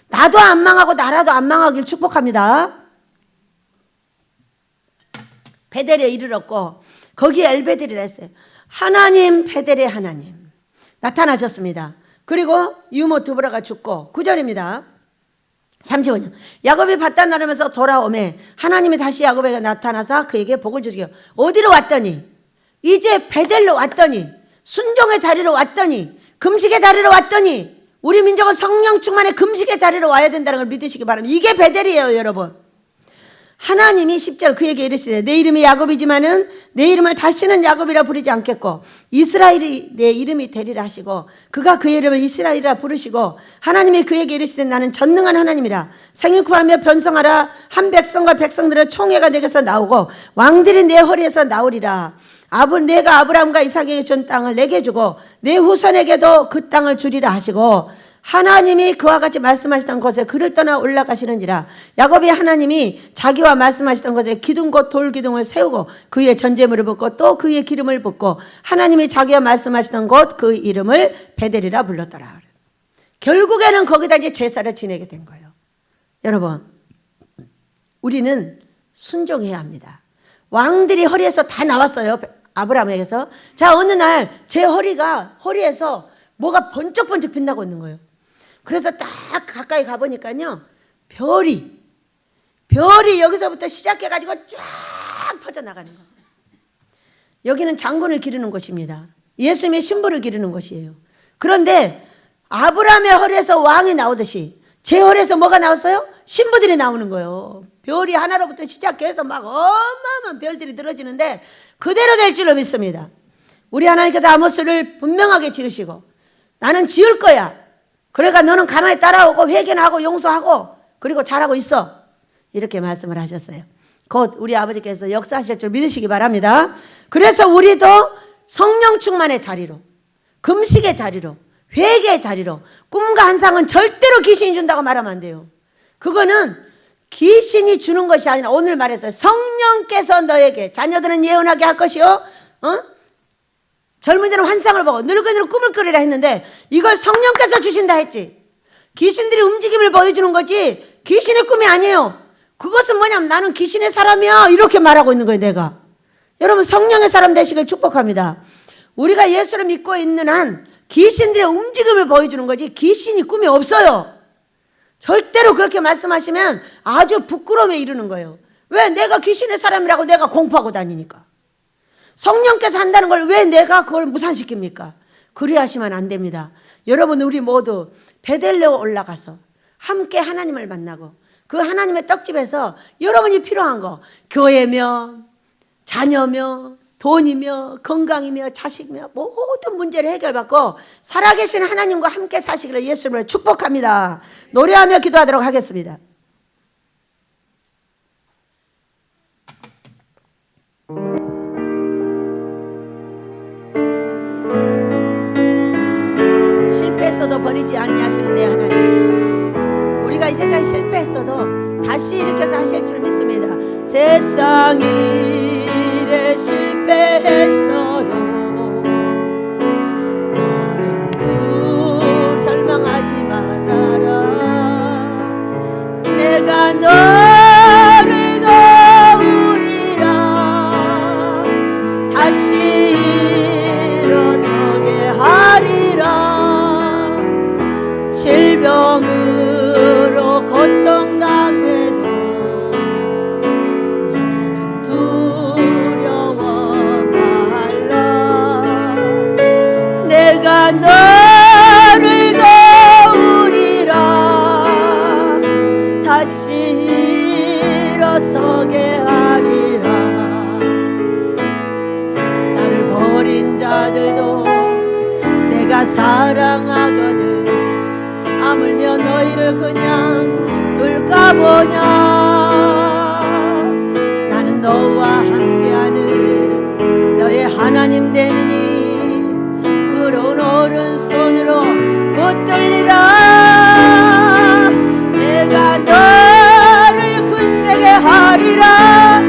나도 안 망하고 나라도 안 망하길 축복합니다. 베델에 이르렀고 거기에 엘베델이라 했어요. 하나님, 베델의 하나님 나타나셨습니다. 그리고 유모 두브라가 죽고 9절입니다. 35년 야곱이 밧단 나르면서 돌아오매 하나님이 다시 야곱에게 나타나사 그에게 복을 주시고, 어디로 왔더니 이제 베델로 왔더니 순종의 자리로 왔더니 금식의 자리로 왔더니, 우리 민족은 성령 충만의 금식의 자리로 와야 된다는 걸 믿으시기 바랍니다. 이게 베델이에요, 여러분. 하나님이 10절 그에게 이르시되 내 이름이 야곱이지만은 내 이름을 다시는 야곱이라 부르지 않겠고 이스라엘이 내 이름이 되리라 하시고, 그가 그의 이름을 이스라엘이라 부르시고, 하나님이 그에게 이르시되 나는 전능한 하나님이라 생육하며 변성하라. 한 백성과 백성들을 총회가 내게서 나오고 왕들이 내 허리에서 나오리라. 내가 아브라함과 이삭에게 준 땅을 내게 주고 내 후손에게도 그 땅을 주리라 하시고, 하나님이 그와 같이 말씀하시던 곳에 그를 떠나 올라가시는지라. 야곱이 하나님이 자기와 말씀하시던 곳에 기둥 곧 돌기둥을 세우고 그 위에 전제물을 붓고 또 그 위에 기름을 붓고 하나님이 자기와 말씀하시던 곳 그 이름을 베델이라 불렀더라. 결국에는 거기다 이제 제사를 지내게 된 거예요. 여러분, 우리는 순종해야 합니다. 왕들이 허리에서 다 나왔어요. 아브라함에게서. 자, 어느 날 제 허리에서 뭐가 번쩍번쩍 빛나고 있는 거예요. 그래서 딱 가까이 가보니까요, 별이 여기서부터 시작해가지고 쫙 퍼져나가는 거예요. 여기는 장군을 기르는 곳입니다. 예수님의 신부를 기르는 곳이에요. 그런데 아브라함의 허리에서 왕이 나오듯이 제 허리에서 뭐가 나왔어요? 신부들이 나오는 거예요. 별이 하나로부터 시작해서 막 어마어마한 별들이 늘어지는데 그대로 될 줄로 믿습니다. 우리 하나님께서 아모스를 분명하게 지으시고 나는 지을 거야. 그러니까 너는 가만히 따라오고 회개나 하고 용서하고 그리고 잘하고 있어. 이렇게 말씀을 하셨어요. 곧 우리 아버지께서 역사하실 줄 믿으시기 바랍니다. 그래서 우리도 성령 충만의 자리로, 금식의 자리로, 회개의 자리로, 꿈과 환상은 절대로 귀신이 준다고 말하면 안 돼요. 그거는 귀신이 주는 것이 아니라 오늘 말했어요. 성령께서 너에게, 자녀들은 예언하게 할 것이요, 젊은이들은 환상을 보고 늙은이들은 꿈을 꾸리라 했는데 이걸 성령께서 주신다 했지. 귀신들이 움직임을 보여주는 거지 귀신의 꿈이 아니에요. 그것은 뭐냐면 나는 귀신의 사람이야 이렇게 말하고 있는 거예요. 내가. 여러분, 성령의 사람 되시길 축복합니다. 우리가 예수를 믿고 있는 한 귀신들의 움직임을 보여주는 거지 귀신이 꿈이 없어요. 절대로 그렇게 말씀하시면 아주 부끄러움에 이르는 거예요. 왜? 내가 귀신의 사람이라고 내가 공포하고 다니니까. 성령께서 한다는 걸 왜 내가 그걸 무산시킵니까? 그리하시면 안 됩니다. 여러분, 우리 모두 베델레헴 올라가서 함께 하나님을 만나고 그 하나님의 떡집에서 여러분이 필요한 거, 교회며 자녀며 돈이며 건강이며 자식이며 모든 문제를 해결받고 살아계신 하나님과 함께 사시기를 예수님으로 축복합니다. 노래하며 기도하도록 하겠습니다. 실패했어도 버리지 아니하시는 내 하나님, 우리가 이제까지 실패했어도 다시 일으켜서 하실 줄 믿습니다. 세상 일에 실패했어도 너는 절망하지 말아라. 내가 너를 도우리라. 다시 일어서게 하리라. 질병으로 고통당해도 너는 두려워 말라. 내가 너를 도우리라. 다시 일어서게 하리라. 나를 버린 자들도 내가 사랑하거든. 아물며 너희를 그냥 둘까 보냐. 나는 너와 함께하는 너의 하나님 됨이니 무거운 오른손으로 붙들리라. 내가 너를 굳세게 하리라.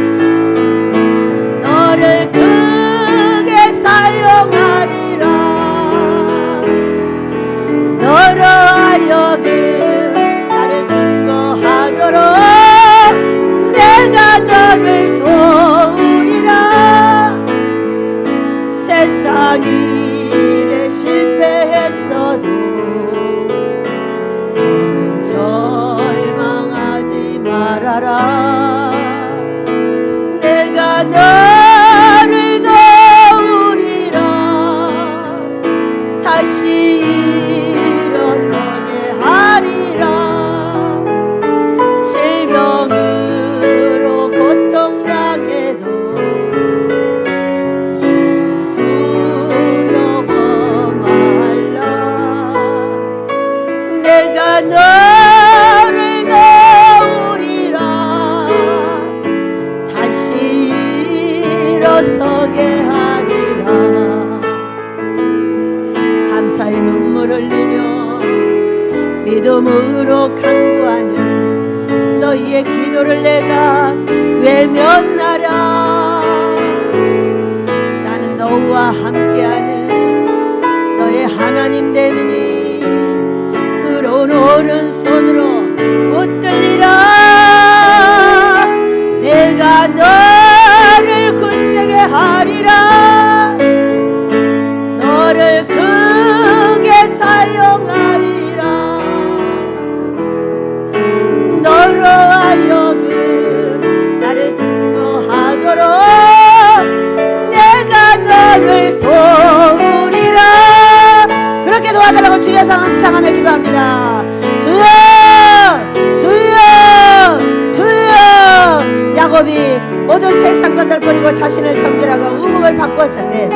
너를 크게 사용하리라. 너로 하여금 나를 증거하도록 내가 너를 도우리라. 세상 일에 실패했어도 너는 절망하지 말아라. 내가 너를 도우리라. 다시 일어서게 하리라. 질병으로 고통당해도 너는 두려워 말라. 내가 너를 도우리라. 다시 일어서게 하리라. 믿음으로 간구하는 너희의 기도를 내가 외면하랴. 나는 너와 함께하는 너의 하나님 됨이니 의로운 오른손으로 붙들리라. 내가 너를 굳세게 하리라. 너를 크게 사용하리라. 너로 하여금 나를 증거하도록 내가 너를 도우리라. 그렇게 도와달라고 주의 성 창하며 기도합니다. 주여 주여 주여. 야곱이 모든 세상 것을 버리고 자신을 정결하고 의복을 바꿨을 때